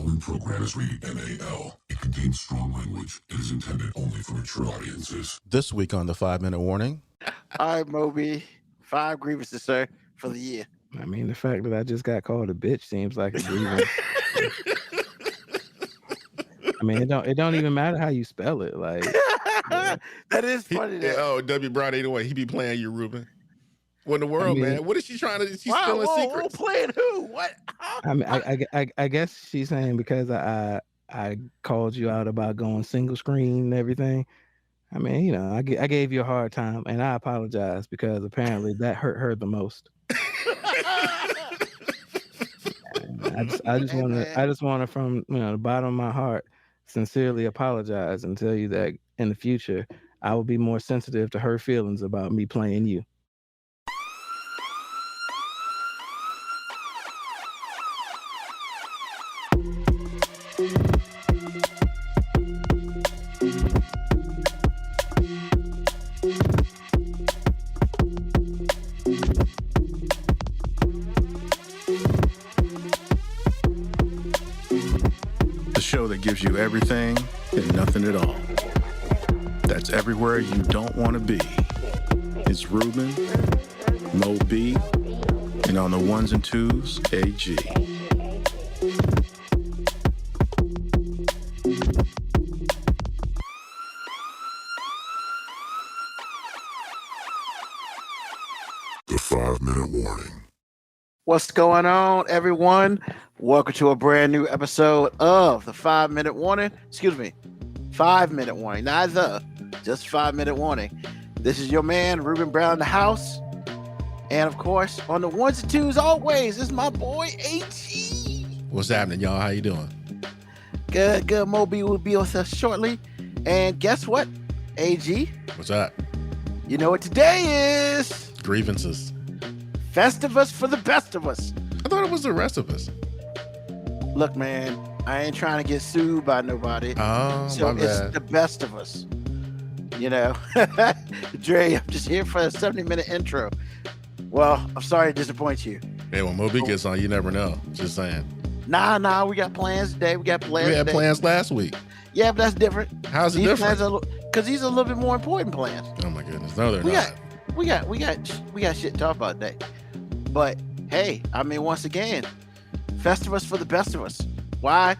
following program is rated MAL. It contains strong language. It is intended only for mature audiences. This week on the 5-Minute Warning. All right, MoeB, 5 grievances, sir, for the year. I mean, the fact that I just got called a bitch seems like a grievance. I mean, it don't even matter how you spell it. Like, that is funny. W. Brown, anyway, he be playing you, Ruben. What in the world, man? What is she trying to? She's spilling secrets. Playing who? What? I mean, I guess she's saying because I called you out about going single screen and everything. I mean, you know, I gave you a hard time, and I apologize because apparently that hurt her the most. I just want to, from the bottom of my heart, sincerely apologize and tell you that in the future I will be more sensitive to her feelings about me playing you. The show that gives you everything and nothing at all. That's everywhere you don't want to be. It's Ruben, MoeB, and on the ones and twos, AG. The 5-Minute Warning. What's going on, everyone? Welcome to a brand new episode of the 5-Minute Warning. Excuse me, 5-Minute Warning, not just 5-Minute Warning. This is your man, Ruben Brown, in the house. And of course, on the ones and twos, always, is my boy, AG. What's happening, y'all? How you doing? Good. MoeB will be with us shortly. And guess what, AG? What's up? You know what today is? Grievances. Festivus for the best of us. I thought it was the rest of us. Look, man, I ain't trying to get sued by nobody. Oh, so my it's bad. the best of us. You know, Dre, I'm just here for a 70-minute intro. Well, I'm sorry to disappoint you. Hey, when MoeB gets on, you never know. Just saying. Nah, we got plans today. We had plans last week. Yeah, but that's different. How's it different? Because these are a little bit more important plans. Oh my goodness, no, they're not. We got shit to talk about today. But hey, I mean, once again, Festivus for the best of us. Why?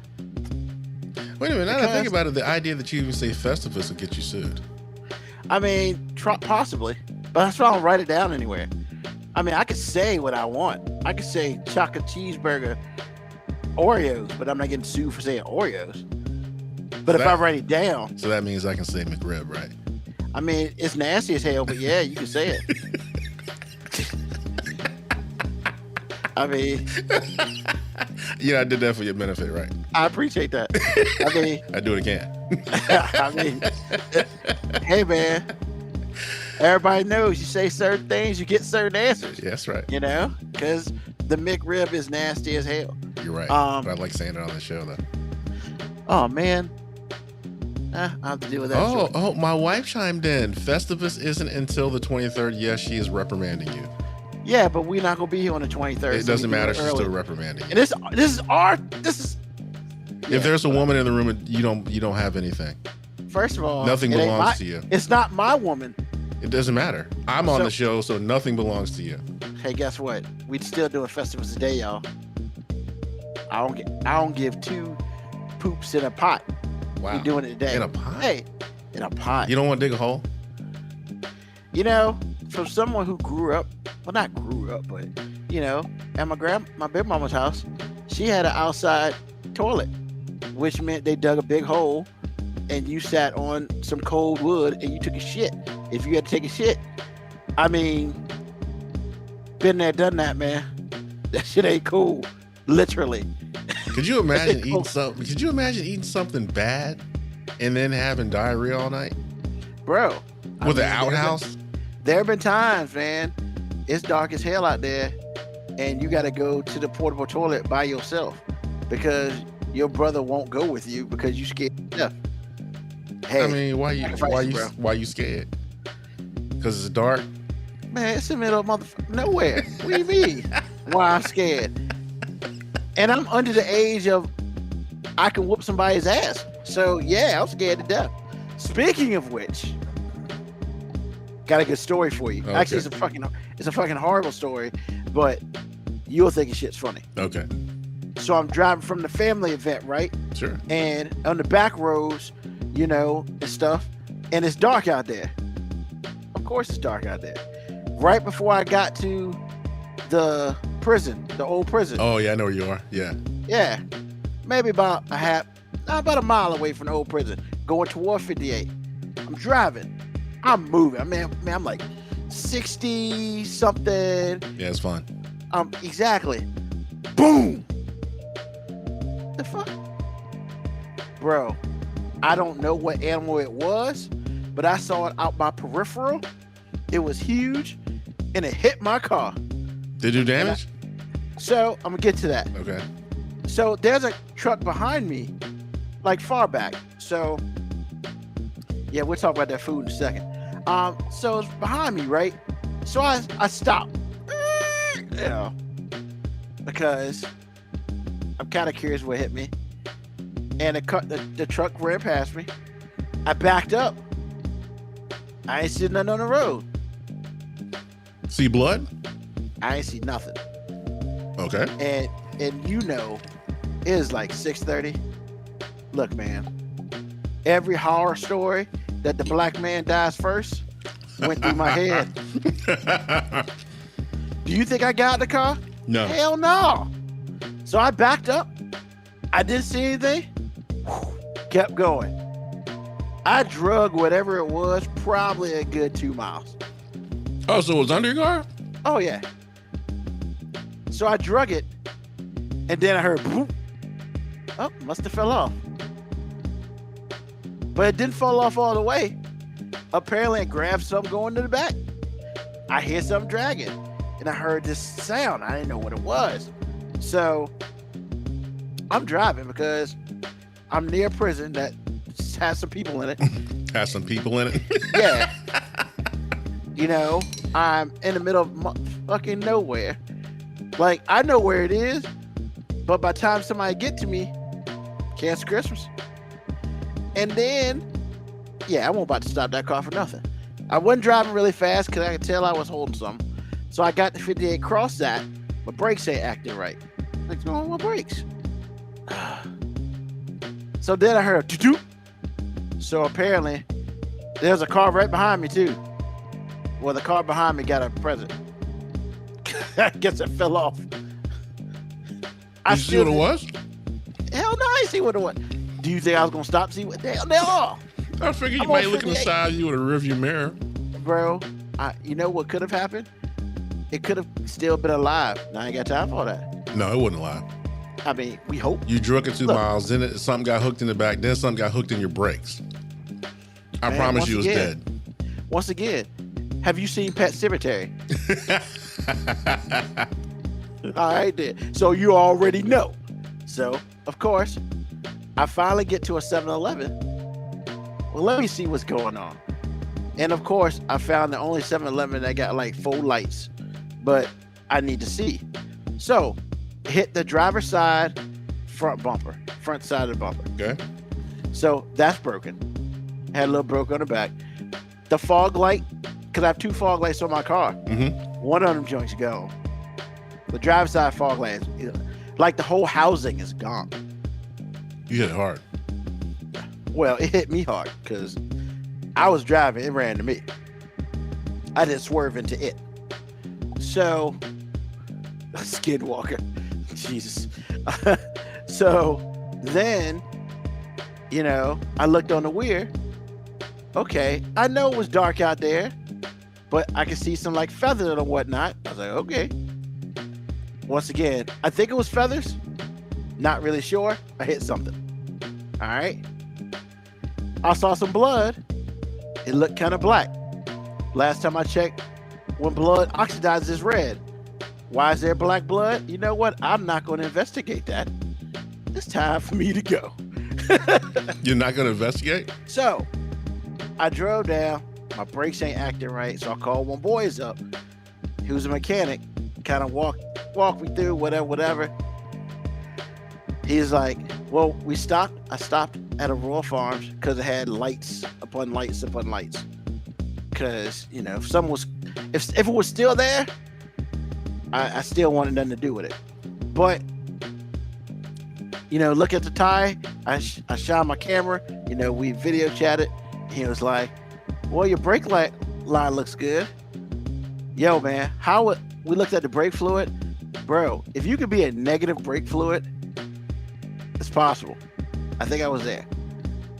Wait a minute. Now that I think about it, the idea that you even say Festivus will get you sued. I mean, possibly, but that's why I don't write it down anywhere. I mean, I could say what I want. I could say chocolate cheeseburger Oreos, but I'm not getting sued for saying Oreos. But if I write it down, so that means I can say McRib, right? I mean, it's nasty as hell, but yeah, you can say it. I mean, yeah, I did that for your benefit, right? I appreciate that. I mean, I do it again. I mean, hey man, everybody knows you say certain things, you get certain answers. Yeah, that's right. You know, because the McRib is nasty as hell. You're right. But I like saying it on the show, though. Oh man, I have to deal with that. Oh, my wife chimed in. Festivus isn't until the 23rd. Yes, she is reprimanding you. Yeah, but we're not gonna be here on the 23rd. It doesn't matter. She's still reprimanding you. And this is. If there's a woman in the room, you don't have anything. First of all, nothing belongs to you. It's not my woman. It doesn't matter. I'm on the show, so nothing belongs to you. Hey, guess what? We still doing Festivus today, y'all. I don't give two poops in a pot. Wow. We're doing it today. In a pot? Hey, in a pot. You don't want to dig a hole? You know, from someone who grew up, well, not grew up, but you know, at my big mama's house, she had an outside toilet, which meant they dug a big hole and you sat on some cold wood and you took a shit. If you had to take a shit, I mean, been there, done that, man. That shit ain't cool. Literally. Could you imagine eating something? Could you imagine eating something bad and then having diarrhea all night, bro? With an outhouse. There have been times, man. It's dark as hell out there, and you got to go to the portable toilet by yourself because your brother won't go with you because you scared enough. Hey, I mean, why you scared? Because it's dark. Man, it's in the middle of nowhere. What do you mean? Why I'm scared? And I'm under the age of I can whoop somebody's ass. So yeah, I'm scared to death. Speaking of which, got a good story for you. Okay. Actually, it's a fucking horrible story, but you'll think shit's funny. Okay. So I'm driving from the family event, right? Sure. And on the back roads, you know, and stuff, and it's dark out there. Of course it's dark out there. Right before I got to the prison, the old prison. Oh yeah, I know where you are. Yeah. Yeah. Maybe about a mile away from the old prison, going toward 58. I'm driving. I'm moving. I'm like 60 something. Yeah, it's fun. Exactly. Boom. The fuck? Bro, I don't know what animal it was, but I saw it out my peripheral. It was huge, and it hit my car. Did you damage? So I'm gonna get to that. Okay. So there's a truck behind me, like far back. So yeah, we'll talk about that food in a second. So it's behind me, right? So I stopped, you know, because I'm kind of curious what hit me, and the truck ran past me. I backed up. I ain't seen nothing on the road. See blood? I ain't see nothing. Okay. And you know, it is like 6:30. Look, man, every horror story that the black man dies first went through my head. Do you think I got out the car? No. Hell no. So I backed up. I didn't see anything. Kept going. I drug whatever it was, probably a good 2 miles. Oh, so it was under your car? Oh yeah. So I drug it, and then I heard boop. Oh, must have fell off. But it didn't fall off all the way. Apparently it grabbed something going to the back. I hear something dragging, and I heard this sound. I didn't know what it was. So I'm driving because I'm near a prison that has some people in it. Has some people in it? Yeah. You know, I'm in the middle of fucking nowhere. Like, I know where it is, but by the time somebody get to me, cancel Christmas. And then, yeah, I wasn't about to stop that car for nothing. I wasn't driving really fast because I could tell I was holding something. So I got the 58 cross that, but brakes ain't acting right. What's going on with brakes? So then I heard a doo-doo. So apparently, there's a car right behind me too. Well, the car behind me got a present. I guess it fell off. Did you see what it was? Hell no, I didn't see what it was. Do you think I was gonna stop see what the hell they are? I figured you I'm might on look in the 58. side of you with a rearview mirror. Bro, you know what could have happened? It could have still been alive. Now I ain't got time for that. No, it wasn't alive. I mean, we hope. You drug it 2 Look. miles, then something got hooked in the back, then something got hooked in your brakes. I Man, promise once you it was again- dead. Once again, have you seen Pet Cemetery? All right, then. So you already know. So, of course, I finally get to a 7-Eleven. Well, let me see what's going on. And of course, I found the only 7-Eleven that got like 4 lights, but I need to see. So, hit the driver's side front side of the bumper. Okay. So that's broken. Had a little broke on the back. The fog light, because I have 2 fog lights on my car. Mm-hmm. One of them joints gone. The driver's side fog lights, like the whole housing is gone. You hit it hard. Well, it hit me hard because I was driving, it ran to me. I didn't swerve into it. So, skid walker. Jesus. So then, you know, I looked on the rear. Okay, I know it was dark out there, but I could see some like feathers and whatnot. I was like, okay. Once again, I think it was feathers. Not really sure. I hit something. All right. I saw some blood. It looked kind of black. Last time I checked, when blood oxidizes, it's red. Why is there black blood? You know what? I'm not going to investigate that. It's time for me to go. You're not going to investigate? So I drove down. My brakes ain't acting right. So I called one boys up. He was a mechanic. Kind of walk me through, whatever. He's like, Well, I stopped at a Royal Farms because it had lights upon lights upon lights. Because if if it was still there, I still wanted nothing to do with it. But look at the tie. I shot my camera. We video chatted. He was like, "Well, your brake line looks good." Yo, man, we looked at the brake fluid, bro. If you could be a negative brake fluid, it's possible. I think I was there.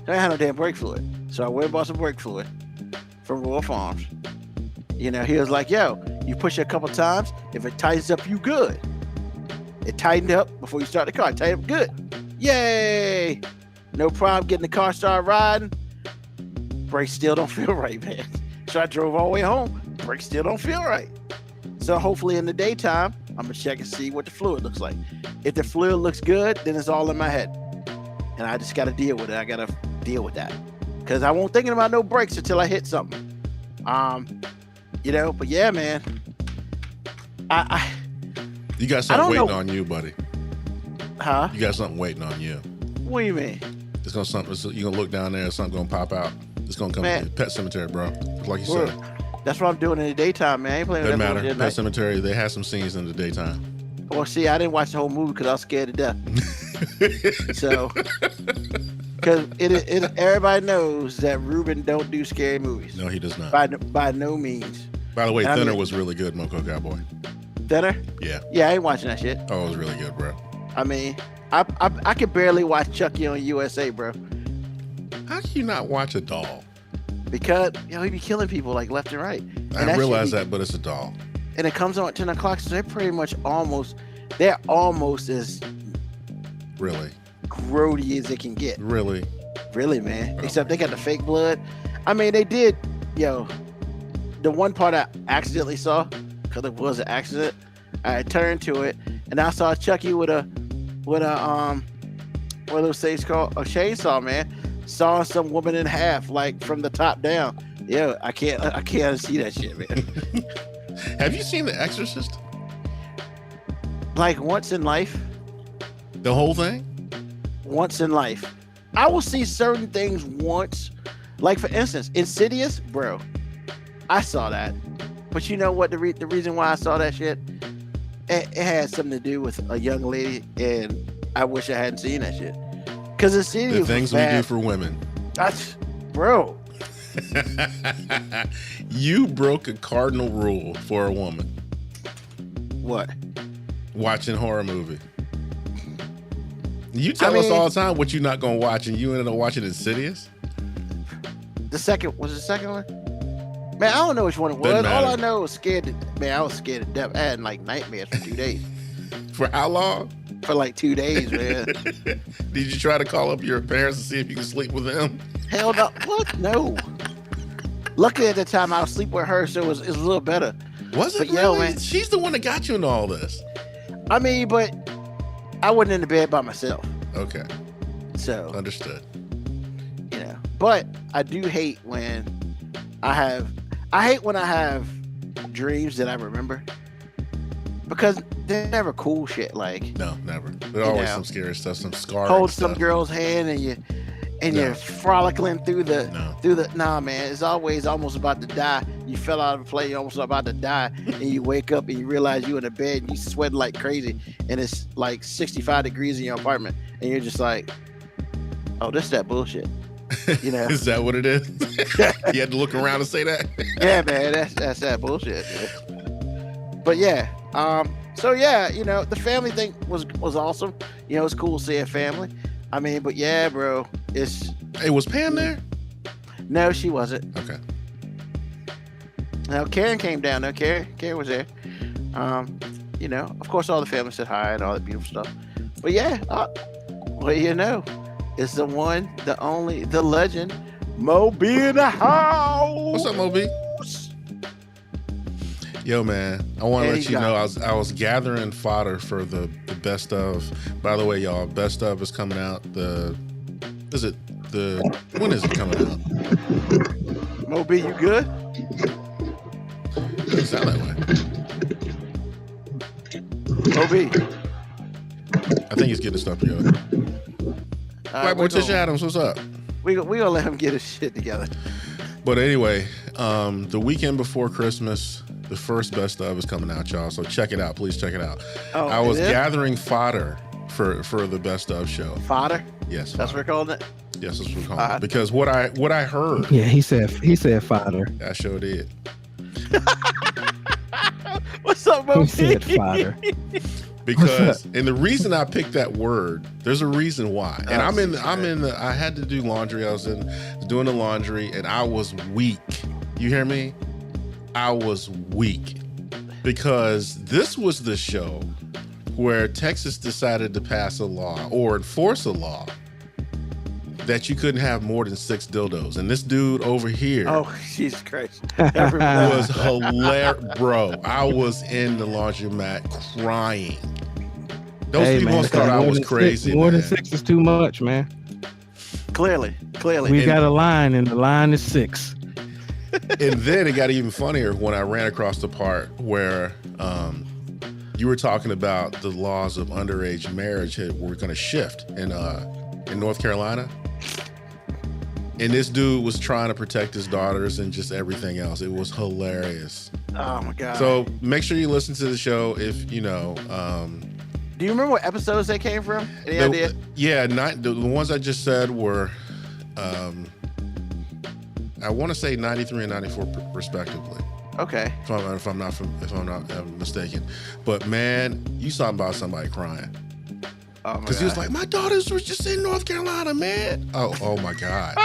I had no damn brake fluid, so I went and bought some brake fluid from Royal Farms. He was like, "Yo, you push it a couple times. If it tightens up, you good." It tightened up before you start the car. It tightened up good. Yay! No problem getting the car started riding. Brakes still don't feel right, man. So I drove all the way home. Brakes still don't feel right. So hopefully in the daytime, I'm gonna check and see what the fluid looks like. If the fluid looks good, then it's all in my head, and I just gotta deal with it. I gotta deal with that because I won't thinking about no brakes until I hit something. But yeah, man. You got something waiting on you, buddy. Huh? You got something waiting on you. What do you mean? You're gonna look down there and something gonna pop out. It's gonna come to the Pet Cemetery, bro. Like you said. That's what I'm doing in the daytime, man. I ain't playing Doesn't with that matter. bullshit Pet Cemetery, they had some scenes in the daytime. Well, see, I didn't watch the whole movie because I was scared to death. So, because everybody knows that Ruben don't do scary movies. No, he does not. By no means. By the way, Thinner was really good, Moco Cowboy. Thinner? Yeah. Yeah, I ain't watching that shit. Oh, it was really good, bro. I mean, I could barely watch Chucky on USA, bro. How can you not watch a doll? Because he be killing people like left and right. And I realize that, but it's a doll. And it comes on at 10 o'clock, so they're pretty much they're almost as really grody as they can get. Really, man. Oh. Except they got the fake blood. I mean, they did. The one part I accidentally saw, because it was an accident, I turned to it and I saw Chucky with a what are those things called? A chainsaw, man. Saw some woman in half, like from the top down. Yeah, I can't see that shit, man. Have you seen The Exorcist? Like once in life. The whole thing? Once in life. I will see certain things once. Like for instance, Insidious, bro. I saw that. But you know what the reason why I saw that shit? It had something to do with a young lady, and I wish I hadn't seen that shit. Because Insidious, the things we do for women. Bro. You broke a cardinal rule for a woman. What? Watching horror movie. You tell us all the time what you're not gonna watch, and you ended up watching Insidious. The second one. Man, I don't know which one it was. All I know was I was scared to death. I had like nightmares for 2 days. For how long? For like 2 days, man. Did you try to call up your parents to see if you could sleep with them? Hell no. What? No. Luckily at the time I was sleeping with her, so it was a little better. Was it? But really? Man, she's the one that got you into all this. I mean, but I wasn't in the bed by myself. Okay. So understood. But I do hate when I have dreams that I remember. Because they're never cool shit. Like no, never. There's always some scary stuff, some scarring hold stuff. Some girl's hand and you're frolicking through the nah, man. It's always almost about to die. You fell out of a plane, you're almost about to die, and you wake up and you realize you're in a bed and you sweat like crazy, and it's like 65 degrees in your apartment, and you're just like, oh, this is that bullshit. Is that what it is? You had to look around and say that? Yeah, man, that's that bullshit. Man. But yeah, so yeah, the family thing was awesome. It's cool seeing family. I mean, but yeah, bro, Hey, was Pam there? No, she wasn't. Okay. Now Karen came down. No, Karen was there. Of course, all the family said hi and all that beautiful stuff. But yeah, it's the one, the only, the legend, MoeB in the house. What's up, MoeB? Yo, man, I want to let you know I was gathering fodder for the best of. By the way, y'all, best of is coming out. When is it coming out? MoeB, you good? Doesn't sound that way. MoeB. I think he's getting stuff together. Black Morticia Adams, what's up? We gonna let him get his shit together. But anyway, the weekend before Christmas, the first best of is coming out, y'all. So check it out. Please check it out. Oh, I was gathering fodder for the best of show. Fodder? Yes. That's what we're calling it? Yes, that's what we're calling it. Because what I heard. Yeah, he said fodder. I sure did. What's up, MoeB? He said fodder. Because and the reason I picked that word, there's a reason why. And I had to do laundry. I was doing the laundry and I was weak. You hear me? I was weak because this was the show where Texas decided to pass a law or enforce a law that you couldn't have more than 6 dildos. And this dude over here, oh, Jesus Christ, was hilarious, bro. I was in the laundromat crying. Those people thought I was crazy. More than 6 is too much, man. Clearly. We got a line, and the line is 6. And then it got even funnier when I ran across the part where you were talking about the laws of underage marriage were going to shift in North Carolina. And this dude was trying to protect his daughters and just everything else. It was hilarious. Oh my God. So make sure you listen to the show if you know. Do you remember what episodes they came from? Any idea? Yeah, the ones I just said were, I want to say 93 and 94 respectively. Okay. If I'm not mistaken, but man, you talking about somebody crying. Because he was like, my daughters were just in North Carolina, man. Oh my God.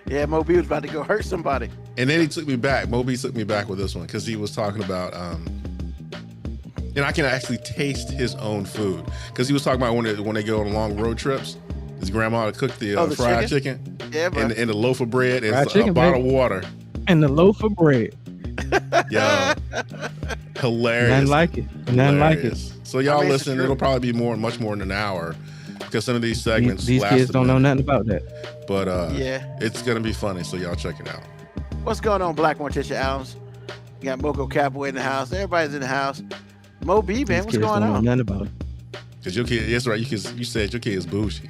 Yeah, MoeB was about to go hurt somebody. And then he took me back. MoeB took me back with this one because he was talking about, and I can actually taste his own food because he was talking about when they go on long road trips, his grandma cooked the fried chicken yeah, and a loaf of bread and a bottle of water. And the loaf of bread. Yo, hilarious. Nothing like it. Nothing like it. So y'all listen, it'll probably be much more than an hour because some of these segments these kids don't know nothing about that. But it's gonna be funny, so y'all check it out. What's going on, Black Morticia Adams? You got Moco Capaway in the house. Everybody's in the house. MoeB, man, what's going on? Nothing about it. Because your kid, that's right. You said your kid is bougie.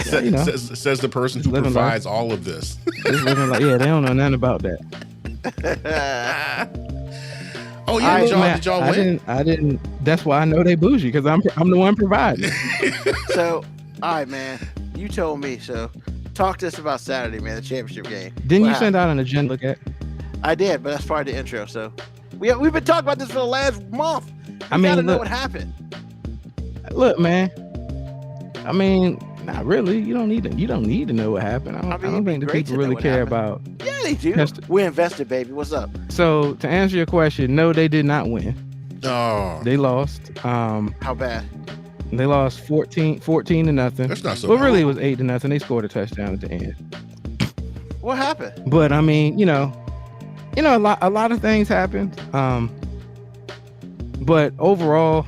Yeah, says the person who provides all of this. They don't know nothing about that. Oh yeah, did y'all win? I didn't. That's why I know they bougie because I'm the one providing. So, all right, man. You told me. So, talk to us about Saturday, man. The championship game. Didn't you send out an agenda? Look at. I did, but that's part of the intro. So, we've been talking about this for the last month. We gotta know what happened. Look, man. I mean, not really. You don't need to know what happened. I don't think the people really care about. Yeah, they do. We're invested, baby. What's up? So to answer your question, no, they did not win. Oh, they lost. How bad? They lost 14-0. That's not so. Well, bad. really, it was 8-0. They scored a touchdown at the end. What happened? But I mean, a lot of things happened. But overall,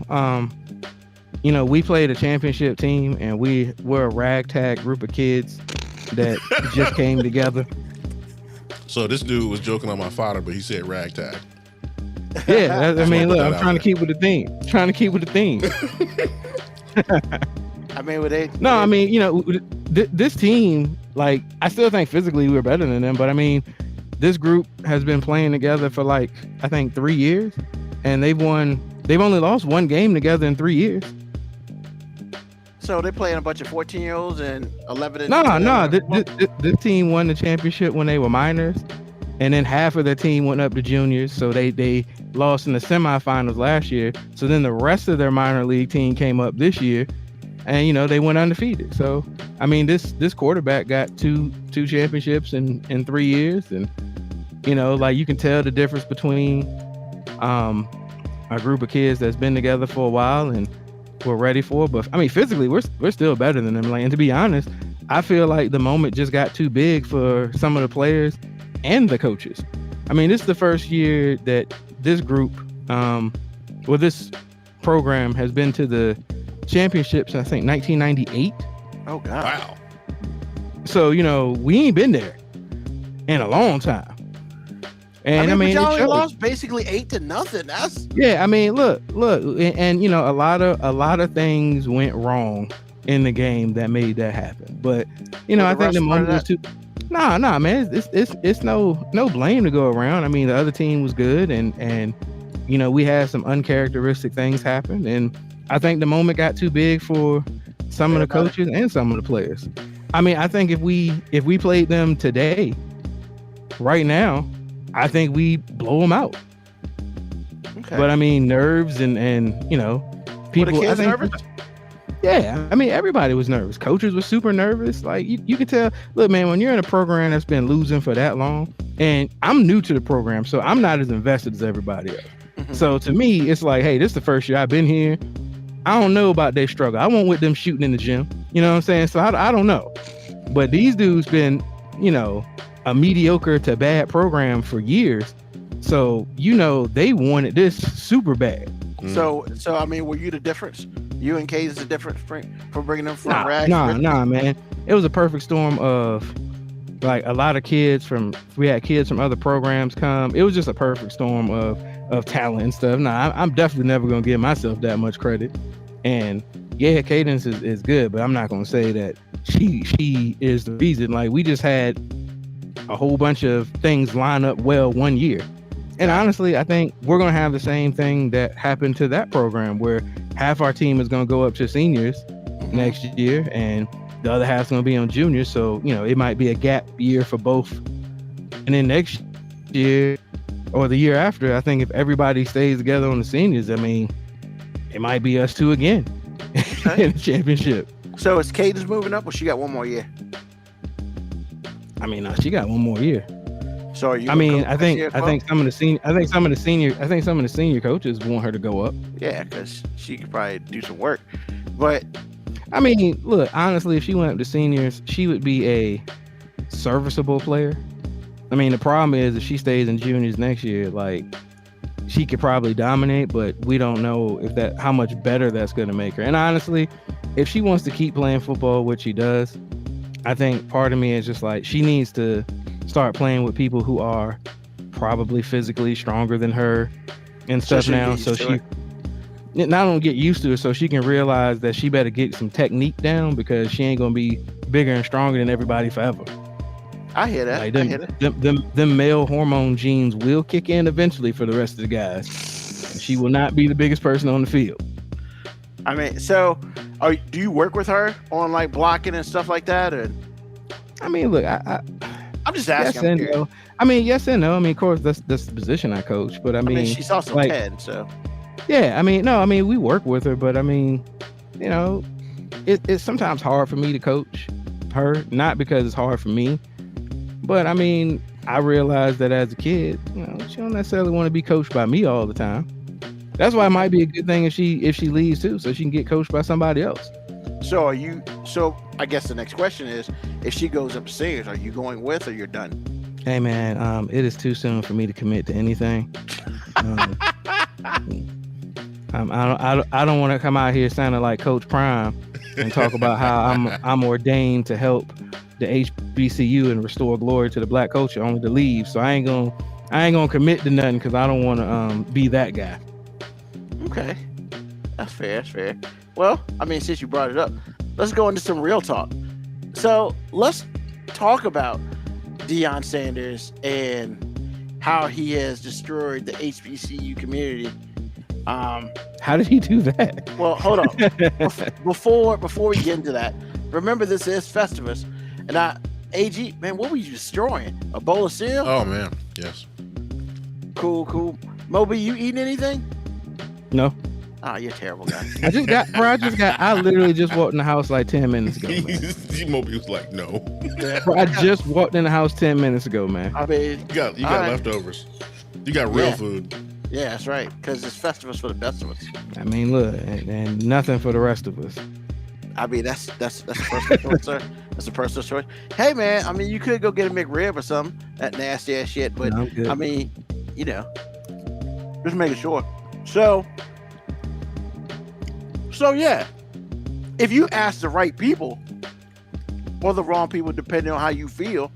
we played a championship team, and we're a ragtag group of kids that just came together. So this dude was joking on my father, but he said ragtag. Yeah, I mean, look, I'm trying to keep with the theme. I mean, were they? No, I mean, this team, like, I still think physically we were better than them, but I mean, this group has been playing together for I think 3 years, and they've only lost one game together in 3 years. So they're playing a bunch of 14-year-olds and 11. No. This team won the championship when they were minors, and then half of their team went up to juniors. So they lost in the semifinals last year. So then the rest of their minor league team came up this year, and they went undefeated. So I mean, this quarterback got two championships in 3 years, and you can tell the difference between a group of kids that's been together for a while and we're ready for it. But I mean, physically we're still better than them. And to be honest, I feel like the moment just got too big for some of the players and the coaches. I mean, this is the first year that this group, this program has been to the championships, I think 1998. Oh God! Wow. So we ain't been there in a long time. And I mean y'all only lost basically 8-0. That's I mean, look, and a lot of things went wrong in the game that made that happen. But you know, Well, I the think the rest part of moment was too. Nah, man. It's no blame to go around. I mean, the other team was good, and you know, we had some uncharacteristic things happen, and I think the moment got too big for some of the Everybody. coaches and some of the players. I mean, I think if we played them today, right now, I think we blow them out. Okay. But I mean, nerves and you know, Were people. the I kids think, nervous? yeah, I mean, everybody was nervous. Coaches were super nervous. Like you could tell. Look, man, when you're in a program that's been losing for that long, and I'm new to the program, so I'm not as invested as everybody else. Mhm. So to me, it's like, hey, this is the first year I've been here. I don't know about their struggle. I won't with them shooting in the gym. You know what I'm saying? So I don't know. But these dudes been, you know, a mediocre to bad program for years. So, you know, they wanted this super bad. So I mean, were you the difference? You and Kay is the difference for bringing them from rags? Nah, man. It was a perfect storm of like a lot of kids we had kids from other programs come. It was just a perfect storm of talent and stuff. Nah, I'm definitely never gonna give myself that much credit. And yeah, Cadence is good, but I'm not gonna say that she is the reason. Like, we just had a whole bunch of things line up well one year. And honestly, I think we're going to have the same thing that happened to that program, where half our team is going to go up to seniors next year, and the other half's going to be on juniors. So, you know, it might be a gap year for both. And then next year or the year after, I think if everybody stays together on the seniors, I mean, it might be us two again in the championship. So is Cadence moving up, or she got one more year? I mean, no, she got one more year. So are you? I mean, I think some of the senior coaches want her to go up. Yeah, because she could probably do some work. But I mean, look, honestly, if she went up to seniors, she would be a serviceable player. I mean, the problem is if she stays in juniors next year, like, she could probably dominate, but we don't know how much better that's going to make her. And honestly, if she wants to keep playing football, which she does, I think part of me is just like, she needs to start playing with people who are probably physically stronger than her and stuff now. So she not only get used to it, so she can realize that she better get some technique down, because she ain't gonna be bigger and stronger than everybody forever. I hear that. Like, I hear that. them male hormone genes will kick in eventually for the rest of the guys. She will not be the biggest person on the field. I mean, so do you work with her on like blocking and stuff like that? Or I mean, look, I'm just asking. Yes and no. I mean, yes and no. I mean, of course, that's the position I coach, but I mean she's also like, 10, so yeah. I mean, no, I mean, we work with her, but I mean, you know, it's sometimes hard for me to coach her, not because it's hard for me, but I mean, I realized that as a kid, you know, she don't necessarily want to be coached by me all the time. That's why it might be a good thing if she leaves too, so she can get coached by somebody else. So I guess the next question is, if she goes upstairs, are you going with, or you're done? Hey man, it is too soon for me to commit to anything. I don't want to come out here sounding like Coach Prime and talk about how I'm ordained to help the HBCU and restore glory to the black culture, only to leave. So I ain't gonna commit to nothing, because I don't want to be that guy. Okay, that's fair. That's fair. Well, I mean, since you brought it up, let's go into some real talk. So let's talk about Deion Sanders and how he has destroyed the HBCU community. How did he do that? Well, hold on. Before we get into that, remember this is Festivus, and AG, man, what were you destroying? A bowl of cereal? Oh man, yes. Cool. MoeB, you eating anything? No. Oh, you're a terrible guy. I literally just walked in the house like 10 minutes ago, man. MoeB was like, no. Bro, I just walked in the house 10 minutes ago, man. I mean, You got right. leftovers. You got real food. Yeah, that's right. Because it's Festivus for the best of us. I mean, look, and nothing for the rest of us. I mean, that's a personal choice, sir. That's a personal choice. Hey, man, I mean, you could go get a McRib or something, that nasty ass shit. But No, I'm good. I mean, you know, just making sure. So yeah, if you ask the right people or the wrong people, depending on how you feel,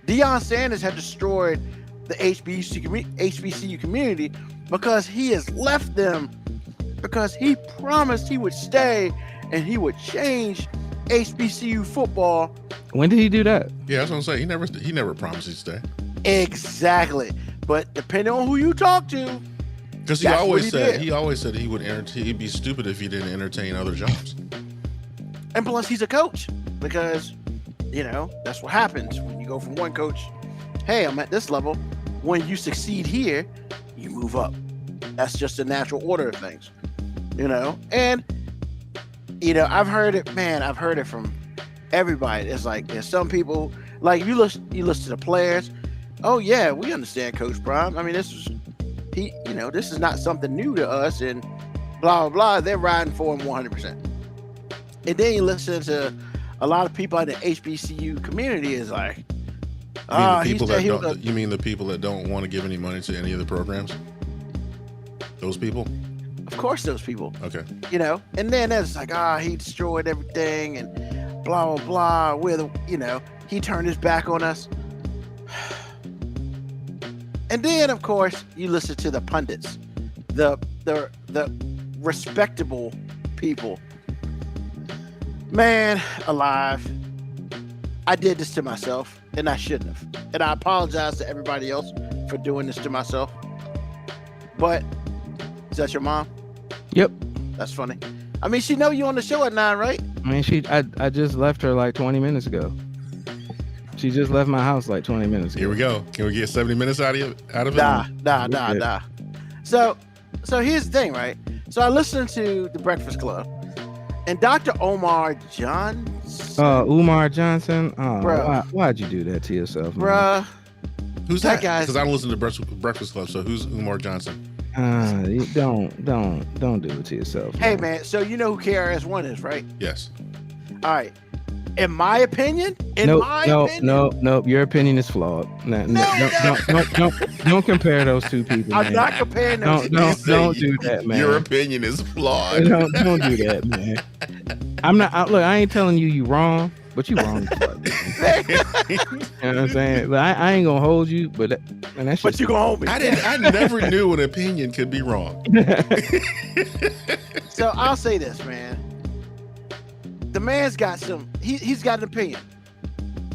Deion Sanders had destroyed the HBCU community because he has left them because he promised he would stay and he would change HBCU football. When did he do that? Yeah, that's what I'm saying. He never promised he'd stay. Exactly. But depending on who you talk to, because he always said he would he'd be stupid if he didn't entertain other jobs. And plus, he's a coach, because that's what happens when you go from one coach. Hey, I'm at this level. When you succeed here, you move up. That's just the natural order of things, And I've heard it, man. I've heard it from everybody. It's like there's some people, like you listen to the players. Oh yeah, we understand Coach Prime. I mean, this is not something new to us, and blah blah blah. They're riding for him 100%. And then you listen to a lot of people in the HBCU community is like, you mean the people that don't want to give any money to any of the programs? Those people? Of course, those people. Okay. And then it's like, he destroyed everything and blah blah blah. He turned his back on us. And then, of course, you listen to the pundits, the respectable people. Man, alive. I did this to myself, and I shouldn't have. And I apologize to everybody else for doing this to myself. But is that your mom? Yep. That's funny. I mean, she know you on the show at 9, right? I mean, I just left her like 20 minutes ago. She just left my house like 20 minutes ago. Here we go. Can we get 70 minutes out of it? Nah. So here's the thing, right? So I listened to the Breakfast Club, and Dr. Umar Johnson. Umar Johnson. Oh, bro, why'd you do that to yourself, man? Bruh. Who's that guy? Because I don't listen to Breakfast Club. So who's Umar Johnson? Don't do it to yourself. Hey man, so you know who KRS-One is, right? Yes. All right. In my opinion, Nope. Your opinion is flawed. Don't compare those two people. I'm man. not comparing those. Don't do that, man. Your opinion is flawed. Don't do that, man. I'm not. Look, I ain't telling you wrong, but you wrong. You know what I'm saying? But I ain't gonna hold you. But you gonna hold me? I never knew an opinion could be wrong. So I'll say this, man. The man's got he's got an opinion,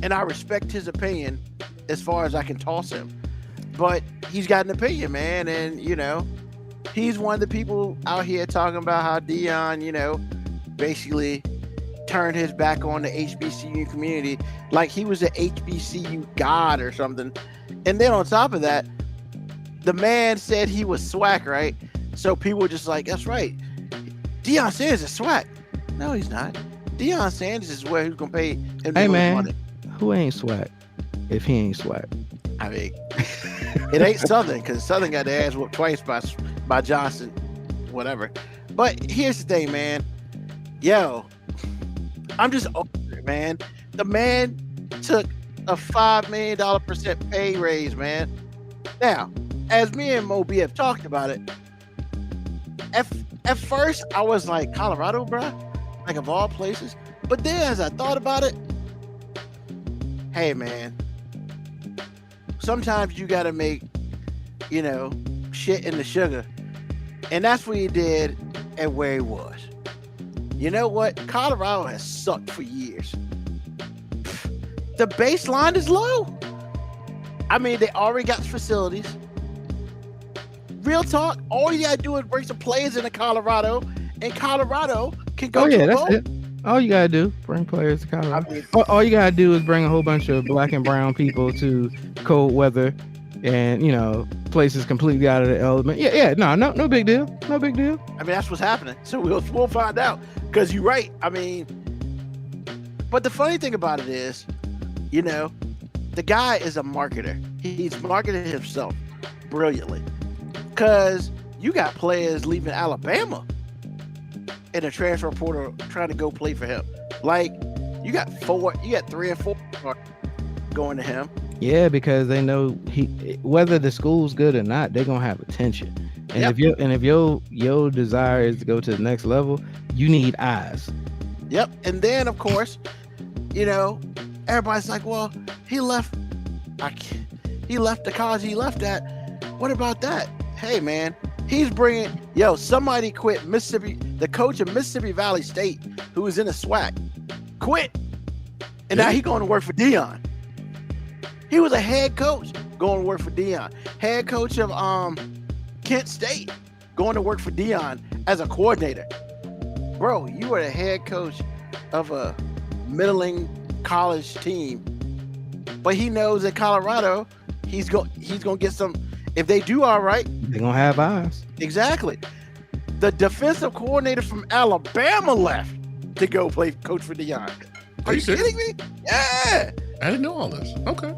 and I respect his opinion as far as I can toss him, but he's got an opinion, man. And he's one of the people out here talking about how Deion basically turned his back on the HBCU community, like he was an HBCU god or something. And then on top of that, the man said he was swag, right? So people were just like, that's right, Deion Sanders is swag. No, he's not. Deion Sanders is where he's gonna pay him the most money. Who ain't swag if he ain't swag? I mean, it ain't Southern, because Southern got their ass whooped twice by Johnson, whatever. But here's the thing, man. Yo, I'm just over it, man. The man took a $5 million pay raise, man. Now, as me and MoeB have talked about it, at first I was like, Colorado, bruh? Like, of all places. But then as I thought about it, hey man, sometimes you gotta make shit in the sugar, and that's what he did and where he was. You know what? Colorado has sucked for years. The baseline is low. I mean, they already got facilities. Real talk, all you gotta do is bring some players into Colorado, and Colorado can go to that's it. All you gotta do, bring players to Colorado. I mean, all you gotta do is bring a whole bunch of black and brown people to cold weather, and places completely out of the element. No big deal. No big deal. I mean, that's what's happening. So we'll find out. Because you're right. I mean, but the funny thing about it is, the guy is a marketer. He's marketed himself brilliantly. Because you got players leaving Alabama in a transfer portal trying to go play for him. Like, you got 3 and 4 going to him. Yeah, because they know whether the school's good or not, they're gonna have attention. And if your desire is to go to the next level, you need eyes. Yep. And then of course, everybody's like, well, he left the college he left at. What about that? Hey man, He's bringing, somebody quit Mississippi. The coach of Mississippi Valley State, who was in a SWAC, quit. And now he's going to work for Deion. He was a head coach going to work for Deion. Head coach of Kent State going to work for Deion as a coordinator. Bro, you were the head coach of a middling college team. But he knows that Colorado, he's going to get some. If they do all right, they're going to have eyes. Exactly. The defensive coordinator from Alabama left to go play coach for Deion. Are you kidding me? Yeah. I didn't know all this. Okay.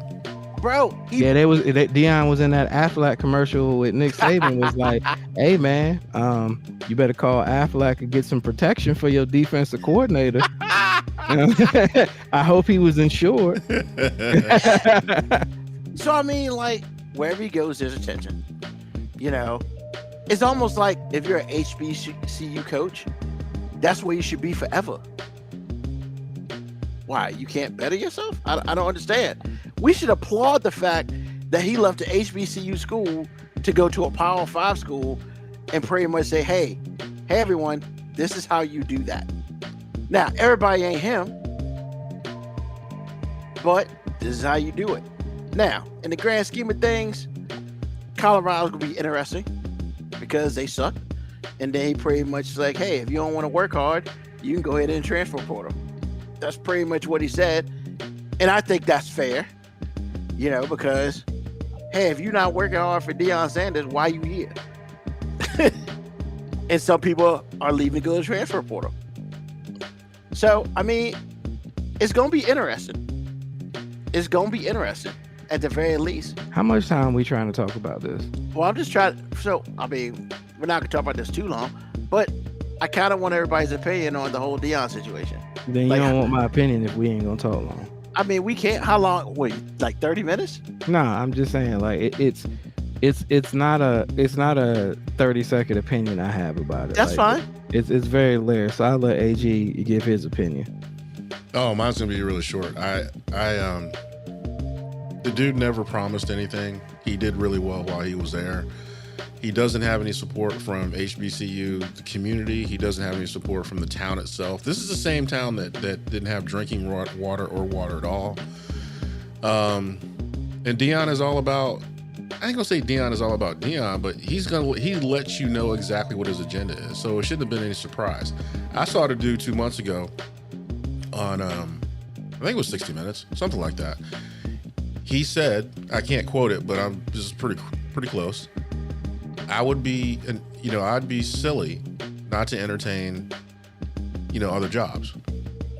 Bro. Deion was in that Aflac commercial with Nick Saban. Was like, hey, man, you better call Aflac and get some protection for your defensive coordinator. I hope he was insured. So, I mean, like, wherever he goes, there's attention. It's almost like if you're an HBCU coach, that's where you should be forever. Why? You can't better yourself? I don't understand. We should applaud the fact that he left the HBCU school to go to a Power 5 school and pretty much say, hey, everyone, this is how you do that. Now, everybody ain't him, but this is how you do it. Now, in the grand scheme of things, Colorado's going to be interesting because they suck. And they pretty much like, hey, if you don't want to work hard, you can go ahead and transfer portal. That's pretty much what he said. And I think that's fair, because, hey, if you're not working hard for Deion Sanders, why are you here? And some people are leaving to go to the transfer portal. So, I mean, it's going to be interesting. It's going to be interesting at the very least. How much time are we trying to talk about this? Well, I'm just trying. So, I mean, we're not going to talk about this too long, but I kind of want everybody's opinion on the whole Deion situation. Then you don't want my opinion if we ain't going to talk long. I mean, we can't. How long? Wait, like 30 minutes? Nah, I'm just saying, like, it's not a 30-second opinion I have about it. That's fine. It's very layered. So I'll let AG give his opinion. Oh, mine's gonna be really short. The dude never promised anything. He did really well while he was there. He doesn't have any support from HBCU, the community. He doesn't have any support from the town itself. This is the same town that didn't have drinking water or water at all. And Deion is all about, I ain't gonna say Deion is all about Deion, but he lets you know exactly what his agenda is. So it shouldn't have been any surprise. I saw the dude 2 months ago on, I think it was 60 Minutes, something like that. He said, I can't quote it, but this is pretty close. I'd be silly not to entertain, other jobs.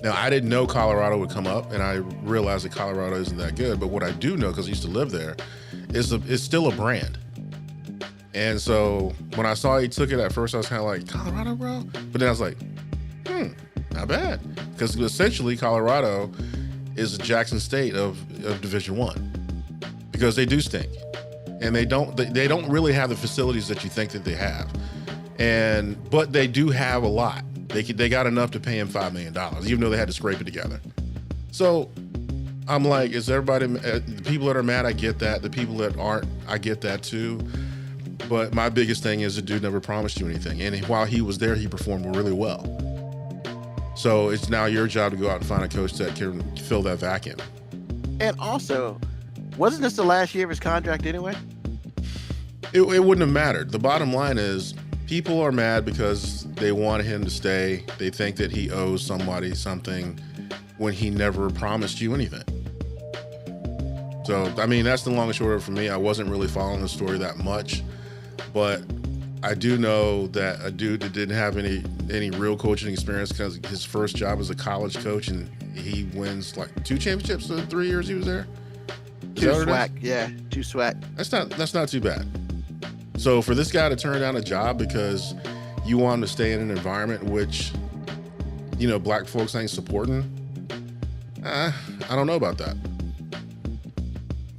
Now, I didn't know Colorado would come up, and I realized that Colorado isn't that good. But what I do know, because I used to live there, is it's still a brand. And so when I saw he took it at first, I was kind of like, Colorado, bro? But then I was like, not bad. Because essentially Colorado is the Jackson State of Division I, because they do stink. And they don't really have the facilities that you think that they have. But they do have a lot. They got enough to pay him $5 million, even though they had to scrape it together. So I'm like, is everybody, the people that are mad, I get that. The people that aren't, I get that too. But my biggest thing is the dude never promised you anything. And while he was there, he performed really well. So it's now your job to go out and find a coach that can fill that vacuum. And also, wasn't this the last year of his contract anyway? It wouldn't have mattered. The bottom line is people are mad because they want him to stay. They think that he owes somebody something when he never promised you anything. So, I mean, that's the long and short of it for me. I wasn't really following the story that much, but I do know that a dude that didn't have any real coaching experience, because his first job was a college coach, and he wins like 2 championships in the 3 years he was there. Two SWAC, yeah, 2 SWAC. That's not too bad. So for this guy to turn down a job because you want him to stay in an environment which, black folks ain't supporting, I don't know about that.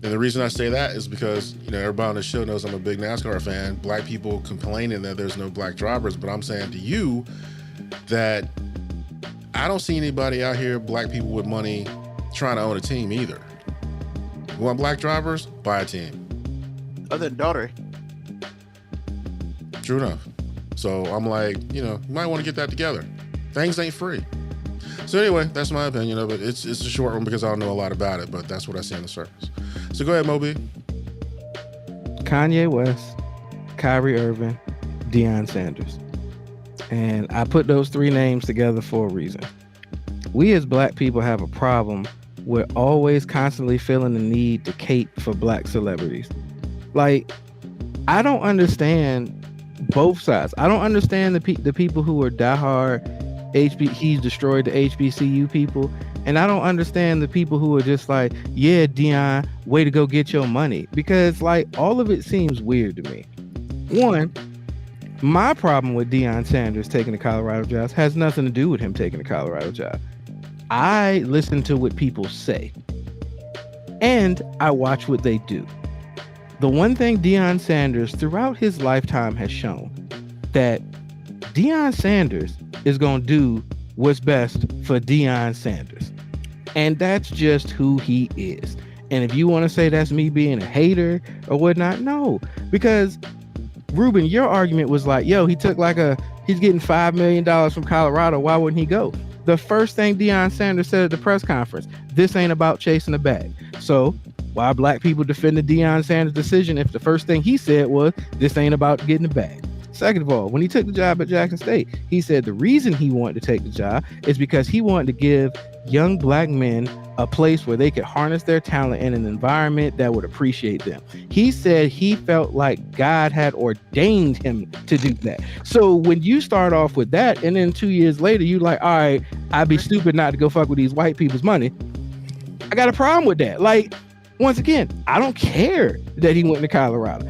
And the reason I say that is because, everybody on the show knows I'm a big NASCAR fan. Black people complaining that there's no black drivers, but I'm saying to you that I don't see anybody out here, black people with money, trying to own a team either. You want black drivers? Buy a team. Other than Daughtery. True enough. So I'm like, you might want to get that together. Things ain't free. So anyway, that's my opinion of it. It's a short one because I don't know a lot about it, but that's what I see on the surface. So go ahead, MoeB. Kanye West, Kyrie Irving, Deion Sanders. And I put those three names together for a reason. We as black people have a problem with always constantly feeling the need to cape for black celebrities. Like, I don't understand both sides. I don't understand the people who are diehard he's destroyed the HBCU people, and I don't understand the people who are just like, yeah, Deion, way to go get your money, because like all of it seems weird to me. One, my problem with Deion Sanders taking the Colorado job has nothing to do with him taking the Colorado job. I listen to what people say, and I watch what they do. The one thing Deion Sanders throughout his lifetime has shown that Deion Sanders is going to do what's best for Deion Sanders. And that's just who he is. And if you want to say that's me being a hater or whatnot, no. Because, Ruben, your argument was like, yo, he's getting $5 million from Colorado. Why wouldn't he go? The first thing Deion Sanders said at the press conference, this ain't about chasing a bag. So why black people defended Deion Sanders' decision if the first thing he said was, this ain't about getting a bag? Second of all, when he took the job at Jackson State, he said the reason he wanted to take the job is because he wanted to give young black men a place where they could harness their talent in an environment that would appreciate them. He said he felt like God had ordained him to do that. So when you start off with that, and then 2 years later, you like, all right, I'd be stupid not to go fuck with these white people's money. I got a problem with that. Like, once again, I don't care that he went to Colorado.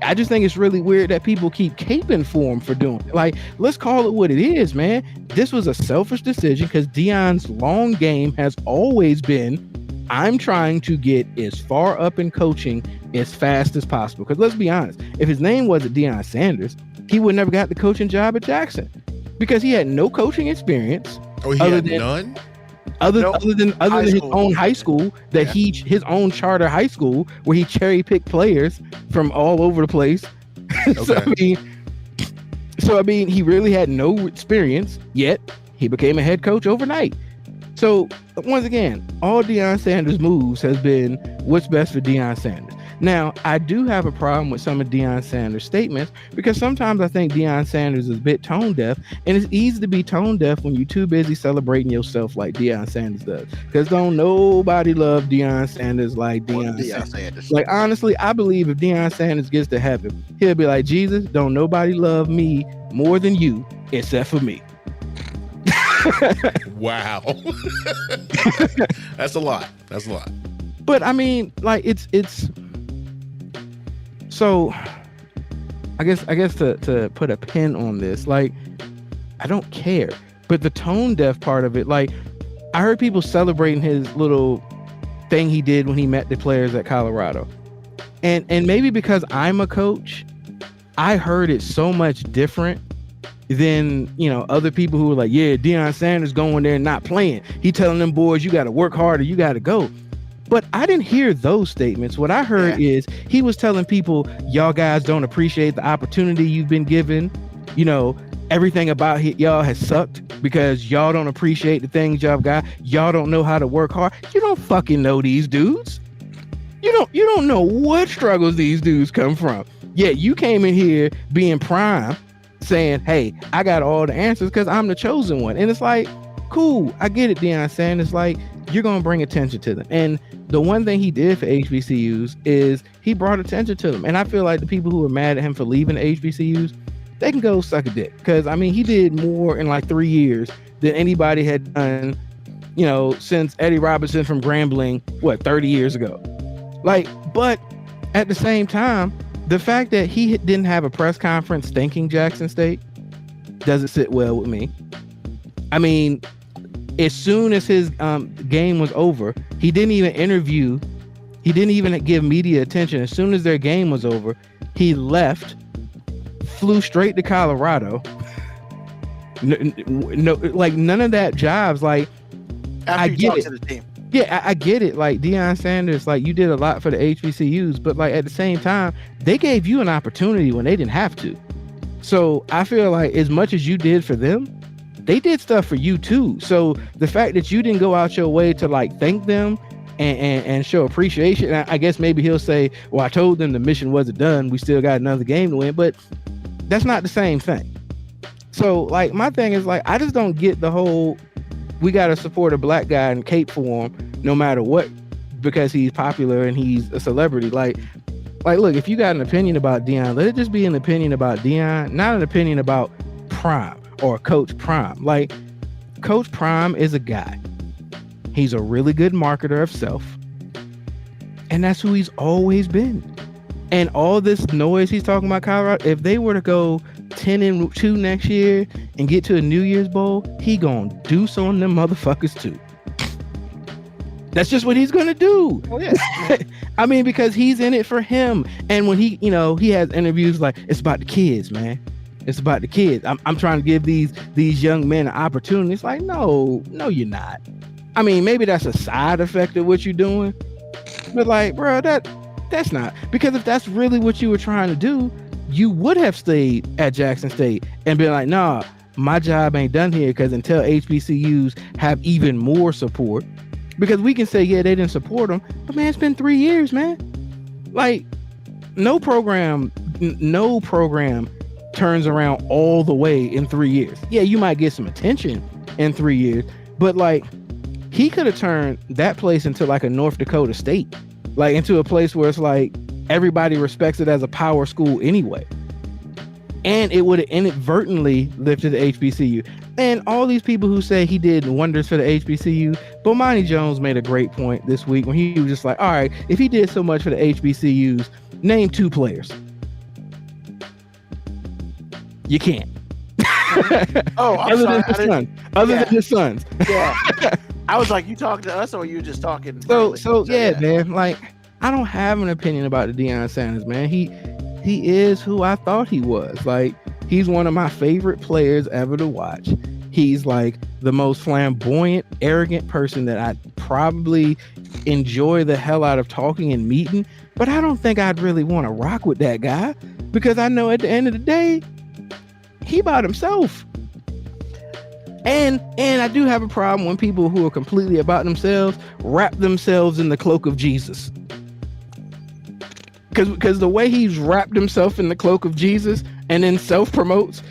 I just think it's really weird that people keep caping for him for doing it. Like, let's call it what it is, man. This was a selfish decision because Deion's long game has always been, I'm trying to get as far up in coaching as fast as possible. Because let's be honest, if his name wasn't Deion Sanders, he would never got the coaching job at Jackson because he had no coaching experience. Oh, he had none? Other than his own high school, his own charter high school where he cherry picked players from all over the place. Okay. So I mean, he really had no experience, yet he became a head coach overnight. So once again, all Deion Sanders' moves has been what's best for Deion Sanders. Now, I do have a problem with some of Deion Sanders' statements because sometimes I think Deion Sanders is a bit tone deaf, and it's easy to be tone deaf when you're too busy celebrating yourself like Deion Sanders does. Because don't nobody love Deion Sanders like Deion Sanders. Like, honestly, I believe if Deion Sanders gets to heaven, he'll be like, Jesus, don't nobody love me more than you except for me. Wow. That's a lot. But I mean, like, it's so I guess to put a pin on this, like, I don't care. But the tone deaf part of it, like, I heard people celebrating his little thing he did when he met the players at Colorado. And maybe because I'm a coach, I heard it so much different than, other people who were like, yeah, Deion Sanders going there and not playing. He telling them boys, you got to work harder, you got to go. But I didn't hear those statements. What I heard is he was telling people, y'all guys don't appreciate the opportunity you've been given. Everything about y'all has sucked because y'all don't appreciate the things y'all got. Y'all don't know how to work hard. You don't fucking know these dudes. You don't know what struggles these dudes come from. Yeah, you came in here being prime, saying, hey, I got all the answers because I'm the chosen one. And it's like, cool, I get it, Deion Sanders. Like, you're going to bring attention to them. And the one thing he did for HBCUs is he brought attention to them. And I feel like the people who are mad at him for leaving the HBCUs, they can go suck a dick. Because, I mean, he did more in like 3 years than anybody had done, since Eddie Robinson from Grambling, 30 years ago. Like, but at the same time, the fact that he didn't have a press conference thanking Jackson State doesn't sit well with me. I mean, as soon as his game was over, he didn't even interview. He didn't even give media attention. As soon as their game was over, he left, flew straight to Colorado. No, like none of that jibes. Like, I get it. To the team. Yeah, I get it. Like, Deion Sanders, like, you did a lot for the HBCUs, but like at the same time, they gave you an opportunity when they didn't have to. So I feel like as much as you did for them, they did stuff for you too. So the fact that you didn't go out your way to like thank them and show appreciation, I guess maybe he'll say, well, I told them the mission wasn't done. We still got another game to win, but that's not the same thing. So like my thing is like, I just don't get the whole, we got to support a black guy and cape for him no matter what, because he's popular and he's a celebrity. Like, look, if you got an opinion about Deion, let it just be an opinion about Deion, not an opinion about Prime or Coach Prime. Like, Coach Prime is a guy. He's a really good marketer of self. And that's who he's always been. And all this noise he's talking about Colorado, if they were to go 10-2 next year and get to a New Year's Bowl, he gonna deuce on them motherfuckers too. That's just what he's gonna do. Oh yeah. I mean, because he's in it for him. And when he, he has interviews like, it's about the kids, man. It's about the kids. I'm trying to give these young men an opportunity. It's like, no, you're not. I mean, maybe that's a side effect of what you're doing, but like, bro, that's not, because if that's really what you were trying to do, you would have stayed at Jackson State and been like, nah, my job ain't done here, because until HBCUs have even more support, because we can say, yeah, they didn't support them, but man, it's been 3 years, man. Like, no program turns around all the way in 3 years. Yeah, you might get some attention in 3 years, but like, he could have turned that place into like a North Dakota State, like into a place where it's like everybody respects it as a power school anyway. And it would have inadvertently lifted the HBCU. And all these people who say he did wonders for the HBCU, Bomani Jones made a great point this week when he was just like, all right, if he did so much for the HBCUs, name 2 players. You can't. Oh, I'm sorry. Other than his sons. Yeah. I was like, you talking to us, or were you just talking? So yeah, man. Like, I don't have an opinion about the Deion Sanders, man. He is who I thought he was. Like, he's one of my favorite players ever to watch. He's like the most flamboyant, arrogant person that I probably enjoy the hell out of talking and meeting. But I don't think I'd really want to rock with that guy, because I know at the end of the day, he about himself. And I do have a problem when people who are completely about themselves wrap themselves in the cloak of Jesus. Because the way he's wrapped himself in the cloak of Jesus and then self-promotes,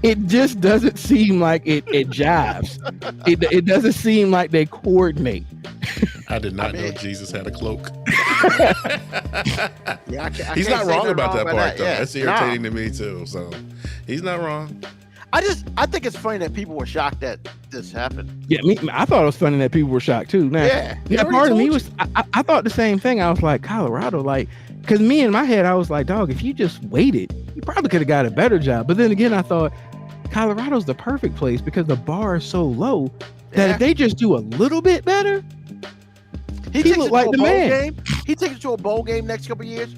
it just doesn't seem like it jives. It doesn't seem like they coordinate. I did not know Jesus had a cloak. Yeah, he's not wrong about that part, though. Yeah. That's irritating to me too. So he's not wrong. I think it's funny that people were shocked that this happened. Yeah, I thought it was funny that people were shocked too. Now, yeah, part of me was, I thought the same thing. I was like, Colorado, like, because me in my head, I was like, dog, if you just waited, you probably could have got a better job. But then again, I thought Colorado's the perfect place because the bar is so low that if they just do a little bit better, he looked like the man. He takes it to a bowl game next couple of years.